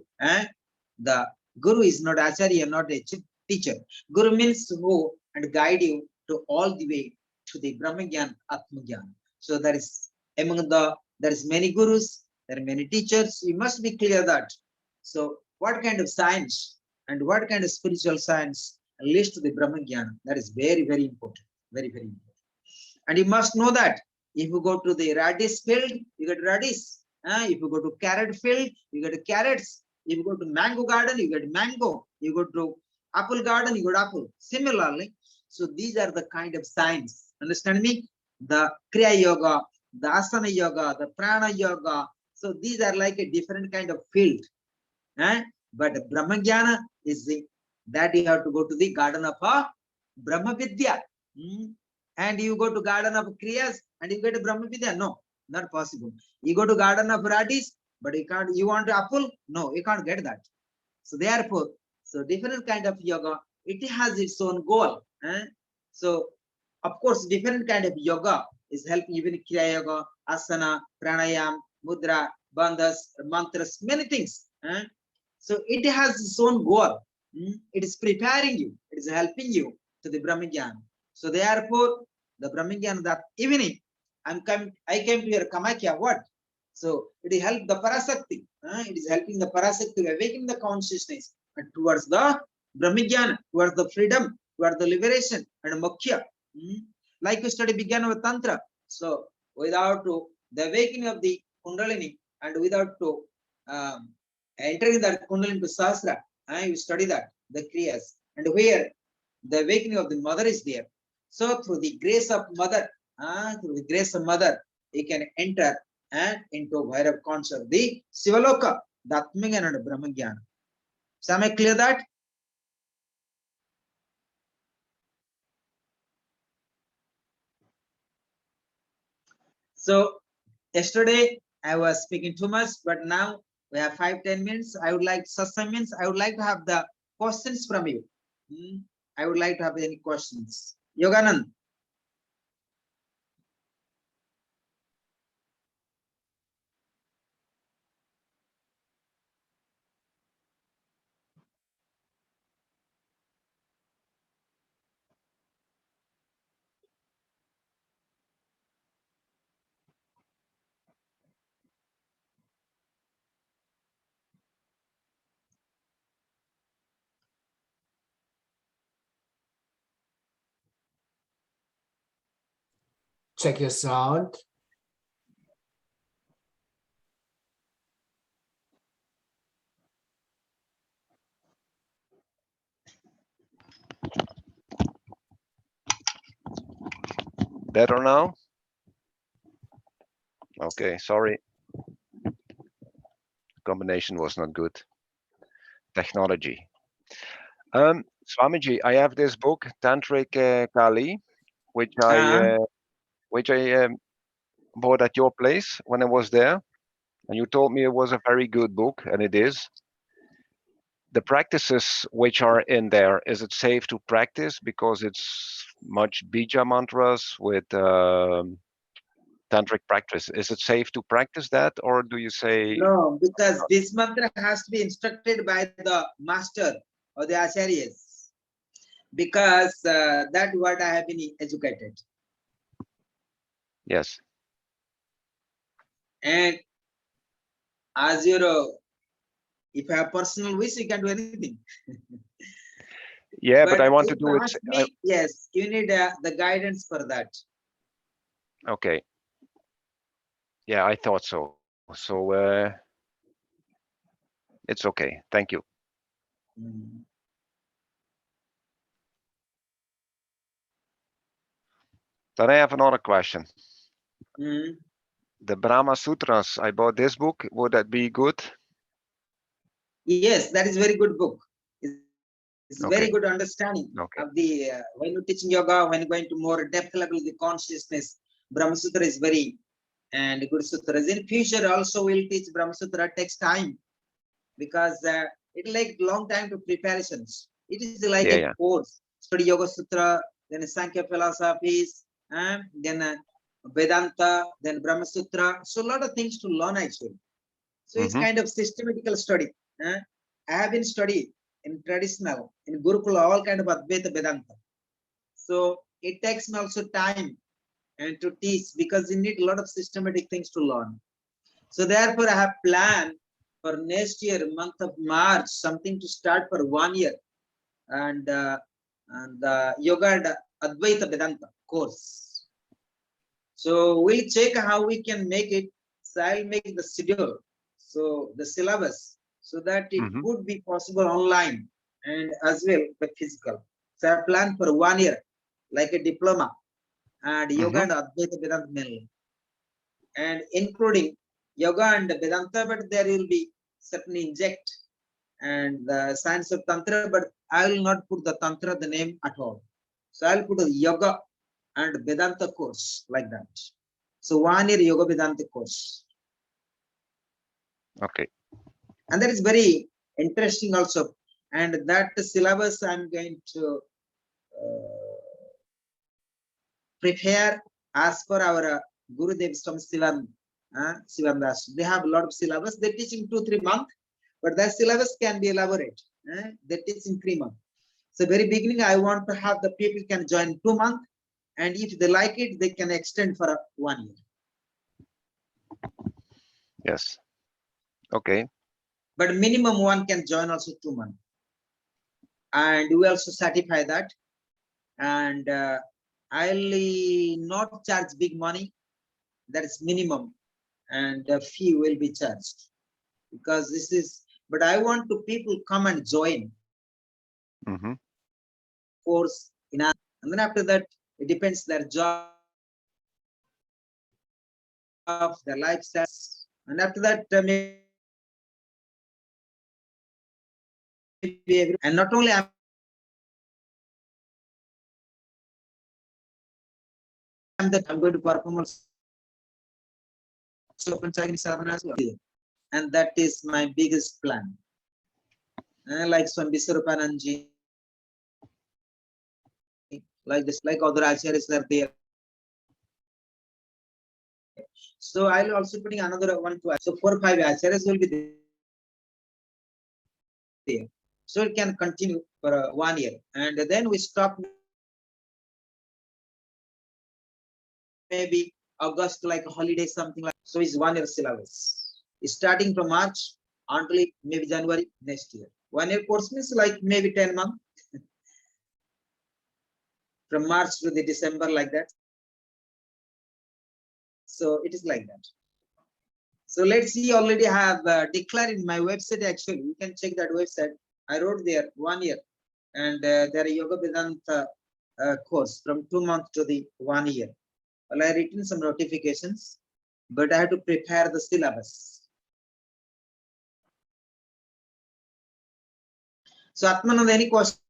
The Guru is not Acharya, not a teacher. Guru means who and guide you to all the way to the Brahma Jnana, Atma Jnana. So there is many Gurus, there are many teachers. You must be clear that. So what kind of science and what kind of spiritual science leads to the Brahma Jnana? That is very, very important. Very, very important. And you must know that if you go to the radish field, you get radish. If you go to carrot field, you get carrots. If you go to mango garden, you get mango. you go to apple garden, you go to apple. Similarly, so these are the kind of signs. Understand me? The Kriya Yoga, the Asana Yoga, the Prana Yoga. So these are like a different kind of field. But Brahma Jnana is that you have to go to the garden of Brahma Vidya. And you go to garden of Kriyas and you get a Brahma Vidya. No, not possible. You go to garden of Radis, but you can't. You want apple? No, you can't get that. So therefore, so different kind of yoga, it has its own goal. So of course, different kind of yoga is helping even Kriya Yoga, Asana, Pranayam, Mudra, Bandhas, mantras, many things. So it has its own goal. It is preparing you. It is helping you to the Brahmagyan. So therefore, the Brahmagyan that evening, I came to your Kamakya. What? So it helps the Parasakti. It is helping the Parasakti to awaken the consciousness towards the Brahmagyan, towards the freedom, towards the liberation and Moksha. Like we study began with Tantra. So without the awakening of the Kundalini and without entering that Kundalini to Sahasra, you study that, the Kriyas, and where the awakening of the mother is there. So through the grace of mother, you can enter and into Bhairav concept, the Sivaloka, the Atmagyan and Brahmagyan. So am I clear that? So yesterday I was speaking too much, but now we have 5-10 minutes. I would like some means I would like to have the questions from you. I would like to have any questions. Yoganand. Check your sound. Better now? Okay, sorry. Combination was not good. Technology. Swamiji, I have this book, Tantric Kali, which I bought at your place when I was there, and you told me it was a very good book, and it is. The practices which are in there, is it safe to practice because it's much bija mantras with tantric practice? Is it safe to practice that, or do you say no? Because this mantra has to be instructed by the master or the acharyas, because that what I have been educated. Yes. And as your, if you have personal wish, you can do anything. Yeah, but I want to do it. Yes, you need the guidance for that. Okay. Yeah, I thought so. So it's okay. Thank you. Then I have another question. The Brahma Sutras, I bought this book. Would that be good? Yes, that is very good book. It's Okay. very good understanding of the when you're teaching yoga, when you're going to more depth level of the consciousness. Brahma Sutra is very and good sutras. In future also we'll teach Brahma Sutra. Takes time because it like long time to preparations. It is like a course. Study Yoga Sutra, then Sankhya philosophies, then Vedanta, then Brahma Sutra. So a lot of things to learn actually. So it's kind of systematical study. I have been studied in traditional, in Gurukula, all kind of Advaita Vedanta. So it takes me also time and to teach because you need a lot of systematic things to learn. So therefore I have planned for next year, month of March, something to start for 1 year, and the Yoga and Advaita Vedanta course. So we'll check how we can make it. So I'll make the schedule, so the syllabus, so that it would be possible online. and as well the physical. So I plan for 1 year, like a diploma, and yoga and Advaita Vedanta mainly, and including yoga and Vedanta, but there will be certain inject and the science of Tantra, but I will not put the Tantra the name at all. So I'll put a yoga and Vedanta course like that. So 1 year yoga Vedanta course. Okay. And that is very interesting also. And that syllabus I'm going to prepare as per our Gurudev from Sivan Das. They have a lot of syllabus. They're teaching 2-3 months, but that syllabus can be elaborate. They're teaching 3 months. So very beginning, I want to have the people can join 2 months, and if they like it, they can extend for 1 year. Yes. Okay. But minimum one can join also 2 months. And we also certify that. And I'll not charge big money. That is minimum. And the fee will be charged. Because this is, but I want to people come and join course in a, and then after that, it depends their job, their lifestyle. And after that, and not only I'm going to perform also Panchagini Sadhana as well. And that is my biggest plan. Like Swami Biswarupananji, like this, like other acharyas are there. So I'll also putting another 1, 2. So 4 or 5 acharyas will be there. So it can continue for 1 year, and then we stop maybe August, like a holiday, something like. So it's 1 year syllabus, starting from March until maybe January next year. 1 year course means like maybe 10 months from March to the December, like that. So it is like that. So let's see, already have declared in my website. Actually, you can check that website. I wrote there 1 year, and there Yoga Vedanta course from 2 months to the 1 year. Well, I written some notifications, but I have to prepare the syllabus. So Atmanand, any questions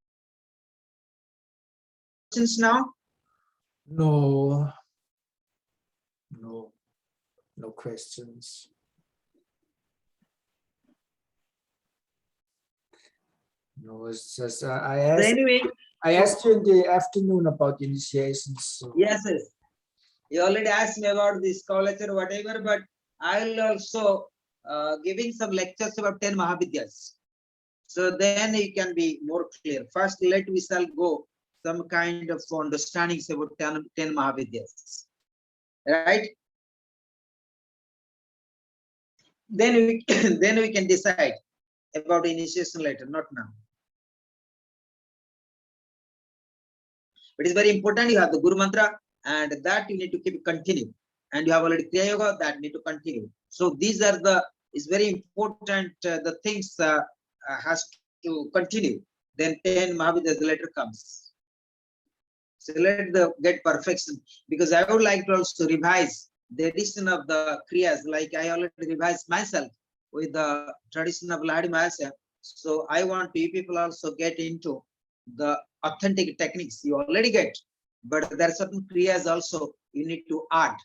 now? No questions. No, it's just I asked you in the afternoon about initiations. So. Yes. You already asked me about this college or whatever, but I will also giving some lectures about 10 Mahavidyas. So then you can be more clear. First, we shall go some kind of understandings about 10 Mahavidyas, right? Then we then we can decide about initiation later, not now. But it's very important. You have the Guru Mantra, and that you need to keep continue. And you have already Kriya Yoga, that need to continue. So these are the, it's very important, the things has to continue. Then 10 Mahavidyas later comes. So let the get perfection, because I would like to also revise the addition of the Kriyas, like I already revised myself with the tradition of Lahadi Mahasaya. So I want you people also get into the authentic techniques you already get, but there are certain Kriyas also you need to add.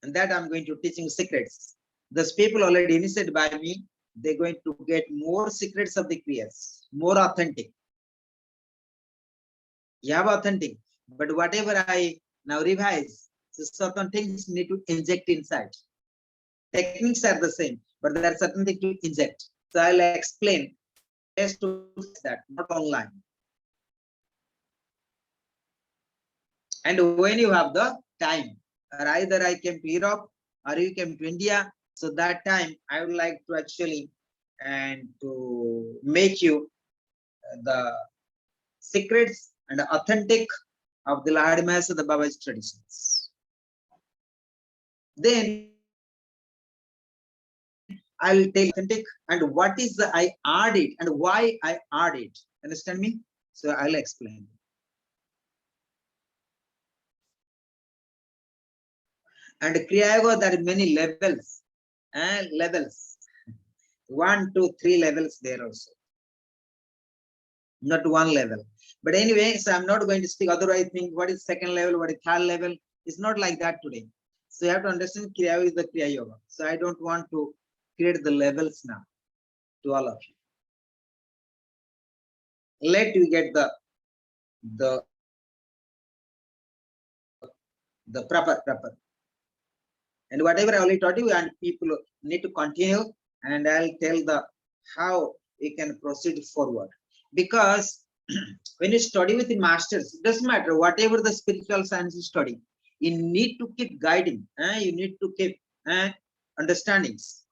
And that I'm going to teaching secrets. Those people already initiated by me, they're going to get more secrets of the Kriyas, more authentic. You have authentic, but whatever I now revise, so certain things need to inject inside. Techniques are the same, but there are certain things to inject. So I'll explain best to that, not online. And when you have the time, or either I came to Europe or you came to India, so that time I would like to actually and to make you the secrets and authentic of the Lahadi Mahasaya, the Baba's traditions. Then I'll tell authentic and what is the I add it and why I add it. Understand me? So I'll explain. And Kriya Yoga, there are many levels. Levels. 1, 2, 3 levels there also. Not one level. But anyway, so I'm not going to speak. Otherwise, think what is second level, what is third level. It's not like that today. So you have to understand Kriya Yoga is the Kriya Yoga. So I don't want to create the levels now to all of you. Let you get the proper. And whatever I already taught you, and people need to continue, and I'll tell the how we can proceed forward. Because when you study with the masters, it doesn't matter whatever the spiritual science you study, you need to keep guiding. You need to keep understandings.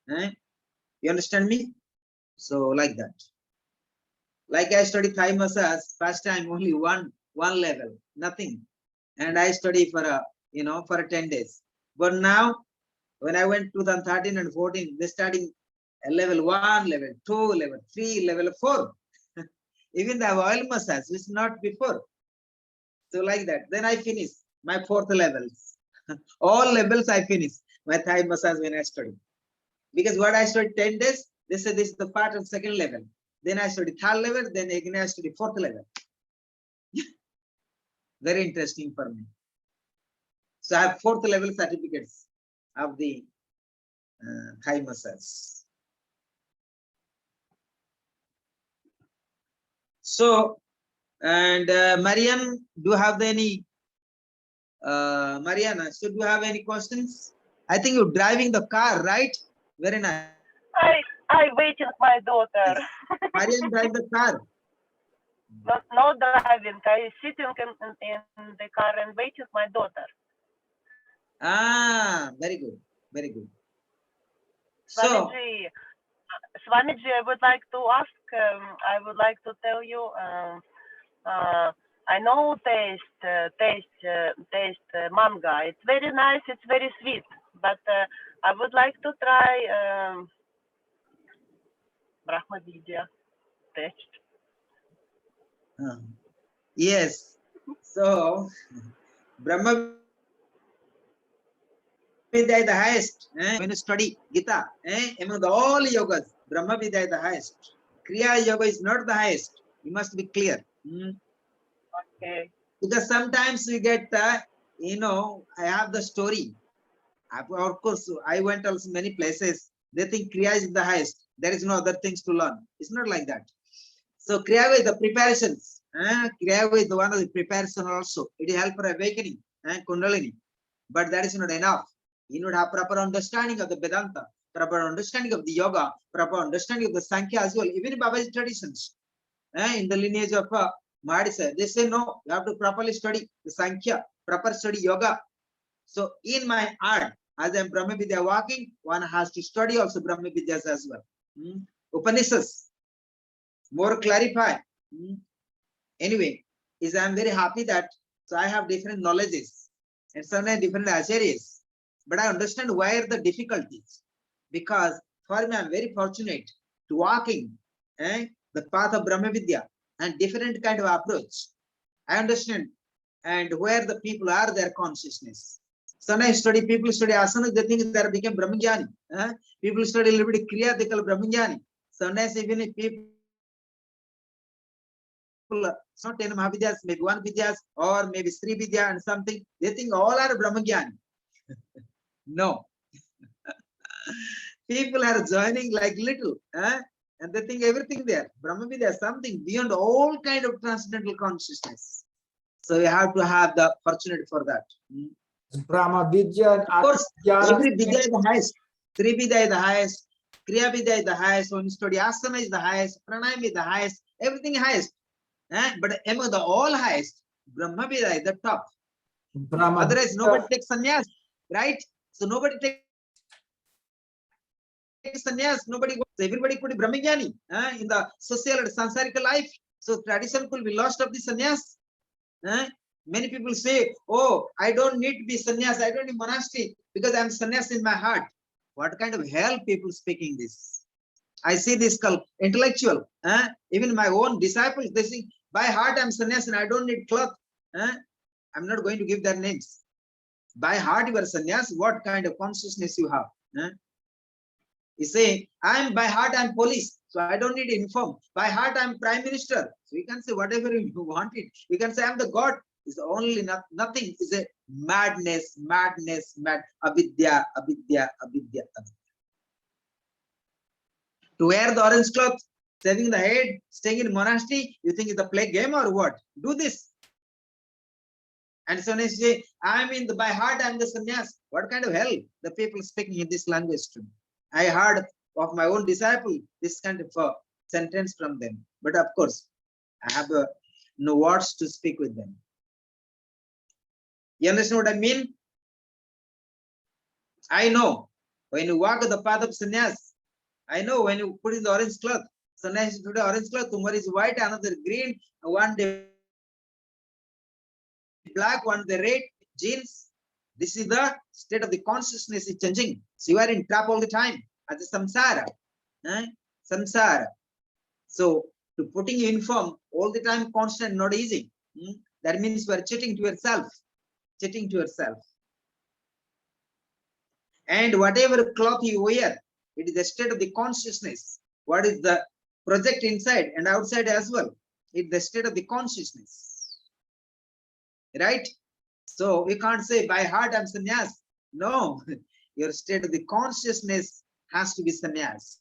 You understand me? So like that. Like I studied Thai massage, first time only one level, nothing, and I study for for 10 days. But now, when I went 2013 and 14, they starting level 1, level 2, level 3, level 4. Even the oil massage is not before. So like that. Then I finish my 4th levels. All levels I finish my Thai massage when I study. Because what I studied 10 days, they said this is the part of 2nd level. Then I studied 3rd level, then again I studied 4th level. Very interesting for me. So I have 4th level certificates of the Thai massage. So, and Marian, do you have any, Mariana, so do you have any questions? I think you're driving the car, right? Very nice. I waiting my daughter. Marian drive the car. No driving. I sitting in the car and waiting my daughter. Ah, very good, very good. Swamiji, I would like to ask. I would like to tell you. I know taste manga. It's very nice. It's very sweet. But I would like to try Brahma Vidya taste. Yes. So Brahma Vidya is the highest. When you study Gita, among all yogas, Brahma Vidya is the highest. Kriya Yoga is not the highest. You must be clear. Okay. Because sometimes we get, I have the story. Of course, I went also many places. They think Kriya is the highest. There is no other things to learn. It's not like that. So Kriya is the preparations. Kriya is the one of the preparation also. It helps for awakening and Kundalini. But that is not enough. You need to have proper understanding of the Vedanta, proper understanding of the yoga, proper understanding of the Sankhya as well. Even in Baba's traditions, in the lineage of Mahadisa, they say no, you have to properly study the Sankhya, proper study yoga. So in my art, as I'm Brahma Vidya walking, one has to study also Brahma Vidyas as well. Upanishads, more clarify. Anyway, I'm very happy that so I have different knowledges and sometimes different acharyas, but I understand where the difficulties. Because for me, I'm very fortunate to walking the path of Brahma Vidya and different kind of approach. I understand and where the people are, their consciousness. Sometimes people study asana, they think they become Brahmajnani. People study a little bit of Kriya, they call Brahmajnani. Sometimes even if people it's not 10 Mahavidyas, maybe 1 Vidyas or maybe Sri Vidya and something, they think all are Brahmajnani. No. People are joining like little, and they think everything there. Brahma Vidya is something beyond all kind of transcendental consciousness. So you have to have the fortunate for that. Brahma Vidya, of course, every Vidya is the highest. Sri Vidya is the highest. Kriya Vidya is the highest. When you study Asana is the highest. Pranayama is the highest. Everything highest. But among the all highest, Brahma Vidya is the top. Otherwise, nobody takes sannyas, right? So nobody takes sannyas, nobody goes. Everybody could be Brahmajnani in the social and sansarika life. So tradition could be lost of the sannyas. Many people say, oh, I don't need to be sannyas, I don't need monastery because I'm sannyas in my heart. What kind of hell people speaking this? I see this intellectual, even my own disciples, they say, by heart I'm sannyas and I don't need cloth. I'm not going to give their names. By heart you are sannyas, what kind of consciousness you have? You say, by heart I'm police, so I don't need uniform. By heart I'm prime minister. So you can say whatever you want it. You can say I'm the God. It's only nothing. Is a madness, mad. Avidya. To wear the orange cloth, shaving the head, staying in monastery, you think it's a play game or what? Do this. And so they say, by heart I'm the sannyas. What kind of hell the people speaking in this language to me? I heard of my own disciple this kind of sentence from them. But of course, I have no words to speak with them. You understand what I mean? I know when you walk the path of sannyas, I know when you put in the orange cloth, sannyas today orange cloth, tomorrow is white, another green, one day black, one day red, jeans. This is the state of the consciousness is changing. So you are in trap all the time as a samsara. Samsara. So to putting uniform all the time constant, not easy. That means you are cheating to yourself. Cheating to yourself. And whatever cloth you wear, it is the state of the consciousness. What is the project inside and outside as well? It's the state of the consciousness. Right? So we can't say by heart I'm sannyas. No, your state of the consciousness has to be sannyas.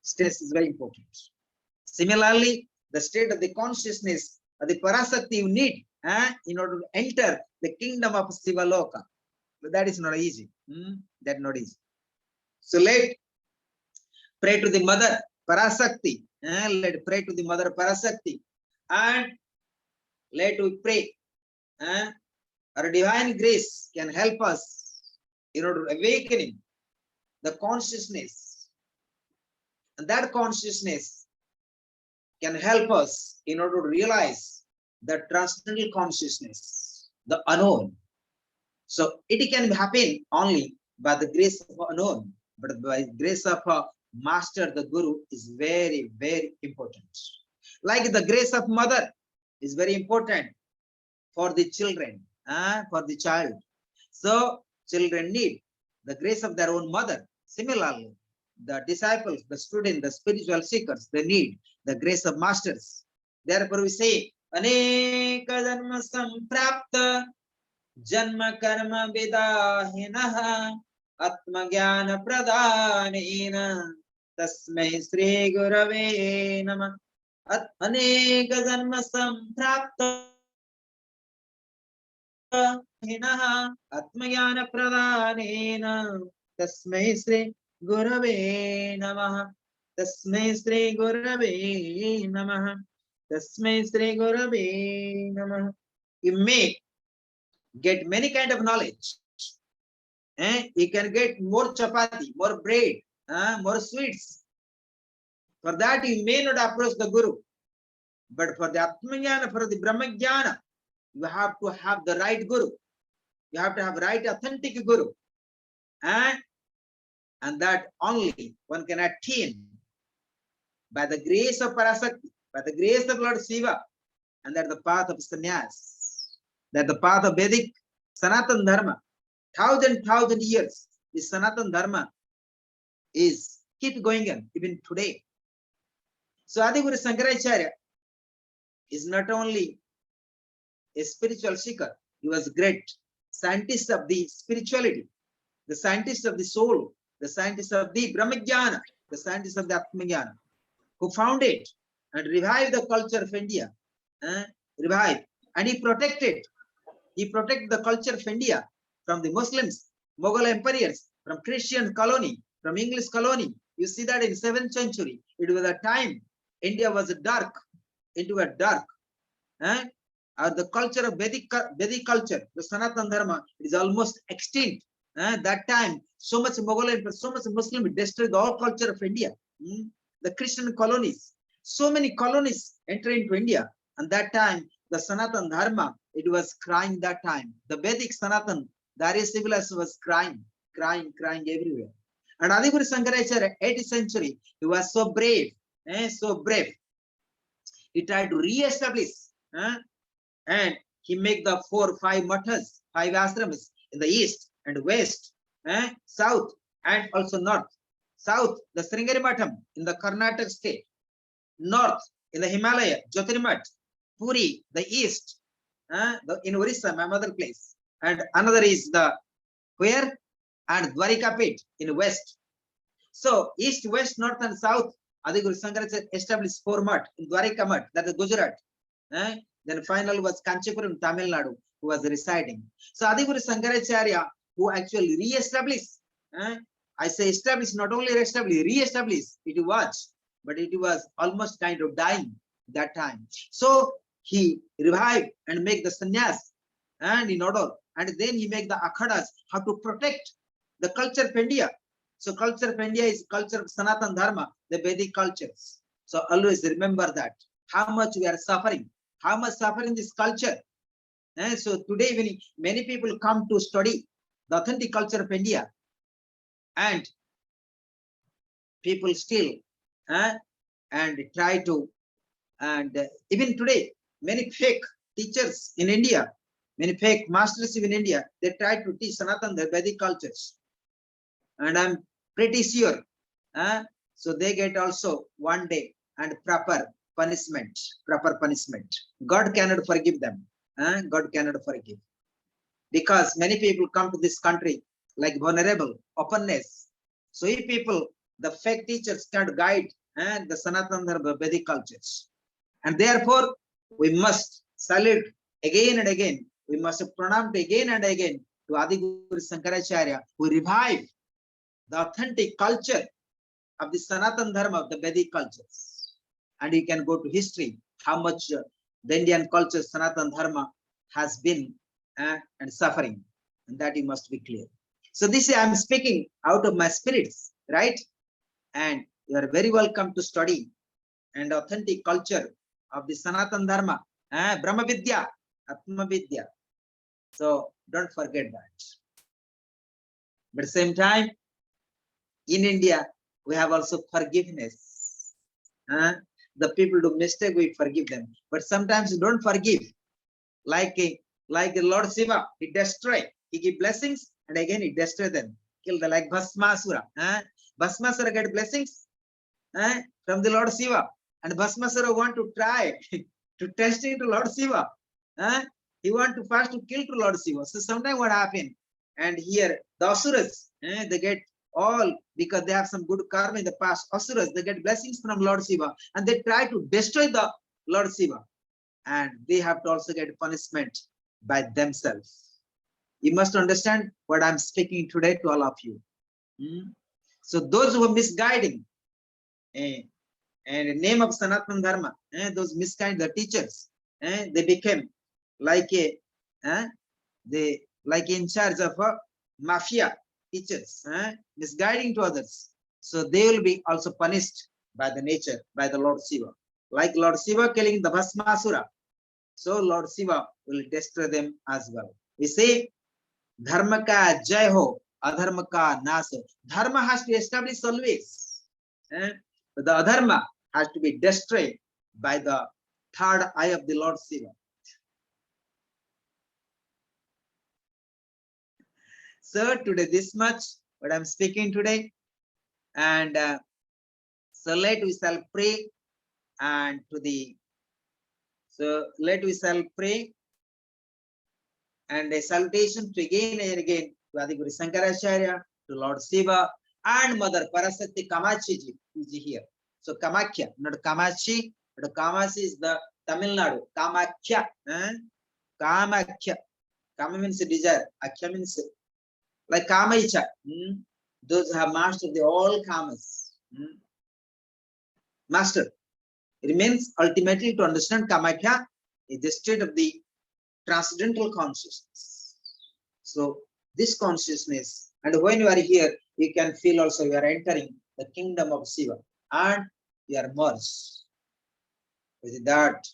State is very important. Similarly, the state of the consciousness of the parasakti you need in order to enter the kingdom of Sivaloka. But that is not easy. That's not easy. So let pray to the mother Parasakti. Let pray to the mother Parasakti. And let we pray. Our divine grace can help us in order to awakening the consciousness. And that consciousness can help us in order to realize the transcendental consciousness, the unknown. So it can happen only by the grace of unknown, but by the grace of a master, the guru is very, very important. Like the grace of mother is very important for the children, for the child. So children need the grace of their own mother. Similarly, the disciples, the students, the spiritual seekers, they need the grace of masters. Therefore we say, Aneka janma samprapta janma karma vidahinaha atma jnana pradhanena tasmai Sri Gurave namah. Aneka janma samprapta hinaha atma jnana pradhanena tasmai Sri Gurave namah. Tasmai Sri Gurave namah. Tasmai Sri Gurave namah. You may get many kind of knowledge. You can get more chapati, more bread, more sweets. For that you may not approach the Guru. But for the Atmajnana, for the Brahmajnana, you have to have the right Guru. You have to have right authentic Guru. And that only one can attain by the grace of Parasakti, by the grace of Lord Shiva, and that the path of sannyas, that the path of Vedic Sanatan Dharma, thousand years, this Sanatan Dharma is keep going on even today. So Adi Guru Shankaracharya is not only a spiritual seeker, he was great scientist of the spirituality, the scientist of the soul, the scientist of the Brahmajnana, the scientist of the Atmajnana, who founded and revived the culture of India, revived, and he protected the culture of India from the Muslims, Mughal emperors, from Christian colony, from English colony. You see that in 7th century, it was a time India was dark, into a dark. The culture of Vedic culture, the Sanatan Dharma, is almost extinct. That time, so much Mughal emperor, so much Muslim destroyed the whole culture of India. The Christian colonies, so many colonies enter into India. And that time, the Sanatan Dharma, it was crying that time. The Vedic Sanatan the Arya civilization was crying everywhere. And Adhiguru Sankaracharya, 8th century, he was so brave, so brave. He tried to re-establish, and he made the 4 or 5 mathas, 5 ashrams in the east and west, south, and also north. South, the Sringeri Matham in the Karnataka state. North, in the Himalaya, Jyotirmath. Puri, the east, in Orissa, my mother place. And another is the where? And Dwarikapet in west. So east, west, north, and south, Adhiguru Sankaracharya established 4 math in Dwarika Math, that is Gujarat. Then final was Kanchipuram, Tamil Nadu, who was residing. So Adhiguru Sankaracharya, who actually re-established, I say established, not only re-established, it was, but it was almost kind of dying that time. So he revived and make the sannyas and in order, and then he make the akhadas, how to protect the culture of India. So culture of India is culture of Sanatan Dharma, the Vedic cultures. So always remember that, how much we are suffering, how much suffering this culture. And so today when many people come to study the authentic culture of India, and people still and try to, and even today, many fake teachers in India, many fake masters in India, they try to teach Sanatan, the Vedic cultures. And I'm pretty sure, so they get also one day and proper punishment. God cannot forgive them. God cannot forgive. Because many people come to this country like vulnerable, openness. So if people, the fake teachers can't guide and the Sanatan Dharma Vedic cultures. And therefore, we must salute again and again. We must pranam again and again to Adhiguru Sankaracharya, who revived the authentic culture of the Sanatan Dharma of the Vedic cultures. And you can go to history, how much the Indian culture, Sanatan Dharma, has been and suffering. And that you must be clear. So this I am speaking out of my spirits, right? And you are very welcome to study and authentic culture of the Sanatan Dharma, Brahma Vidya, Atma Vidya. So don't forget that. But at the same time, in India, we have also forgiveness. The people do mistake, we forgive them. But sometimes you don't forgive. Like Lord Shiva, he destroy, he give blessings, and again he destroy them. Kill the like Bhasmasura. Bhasmasura get blessings from the Lord Shiva. And Bhasmasura want to try to test it to Lord Shiva. He want to first to kill to Lord Shiva. So sometimes what happened? And here the Asuras, they get all, because they have some good karma in the past, Asuras, they get blessings from Lord Shiva. And they try to destroy the Lord Shiva. And they have to also get punishment by themselves. You must understand what I'm speaking today to all of you. So those who are misguiding, and in the name of Sanatana Dharma, those misguided the teachers, they became like they like in charge of a mafia teachers, misguiding to others. So they will be also punished by the nature, by the Lord Shiva. Like Lord Shiva killing the Bhasmasura, so Lord Shiva will destroy them as well. We say, Dharma ka jai ho, adharma ka nas ho. Dharma has to establish always. But the adharma has to be destroyed by the third eye of the Lord Shiva. So today this much what I'm speaking today, and so let we shall pray and to the, so let we shall pray and a salutation to again and again to Adhiguru Sankaracharya, to Lord Shiva and Mother Parasati Kamachi ji is here. So Kamakhya, not Kamachi, but Kamachi is the Tamil Nadu. Kamakhya, Kamakhya. Kama means desire, Akhya means like Kamaicha. Those who have mastered the all kamas. Master. It means ultimately to understand Kamakhya is the state of the transcendental consciousness. So this consciousness, and when you are here, you can feel also you are entering the kingdom of Shiva and you are merged with that,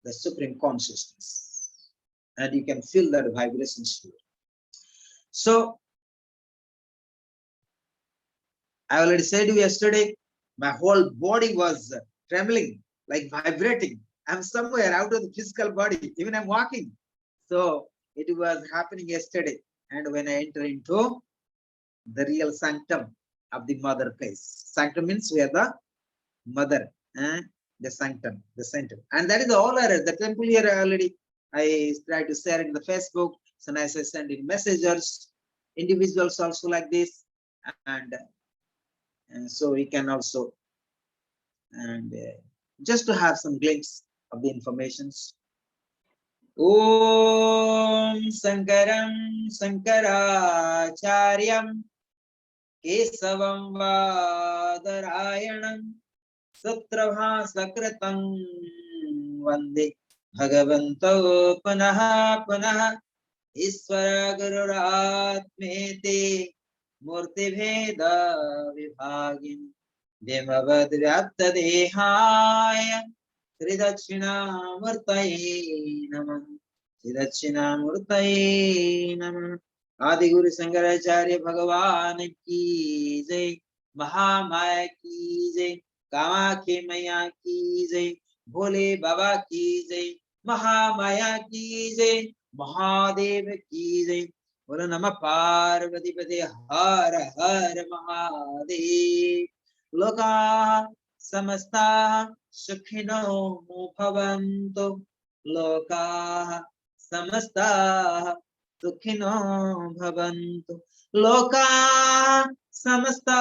the supreme consciousness. And you can feel that vibration here. So I already said to you yesterday, my whole body was trembling, like vibrating. I'm somewhere out of the physical body, even I'm walking. So it was happening yesterday. And when I enter into the real sanctum of the mother place, sanctum means we are the mother, the sanctum, the center. And that is all the temple here already. I try to share it in the Facebook. Sometimes I send in messengers, individuals also like this. And so we can also, and just to have some glimpse of the informations. Om Sankaram Sankaracharyam Kesavam Vadarayanam Satrabha Sakritam Vande Bhagavanto Panaha Panaha Iswara Gururatmete Murti Veda Vibhagin Demavad Vyapta Dehaya Tridakshina Namah Tridakshina Namah Adi Guru Sankaracharya Bhagavan ki jai, Mahamaya ki jai, Kamakhi Maya ki jai, Bhole Baba ki jai, Mahamaya ki jai, Mahadev ki jai. Bolo Namah Parvati Pate Har Har Mahadev. Loka Samasta Sukhino Bhavantu. Loka Samasta Sukhino Bhavantu. Loka Samasta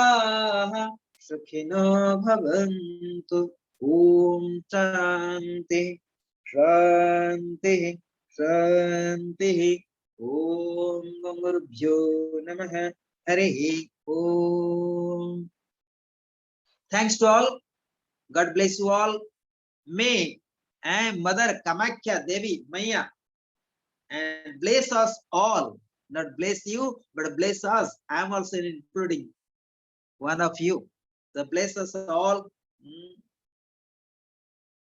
Sukhino Bhavantu. Om Shanti Shanti Shanti. Om Gurubhyo Namaha Hare Om. Thanks to all. God bless you all. May Mother Kamakhya Devi Maya and bless us all. Not bless you, but bless us. I am also including one of you. So bless us all.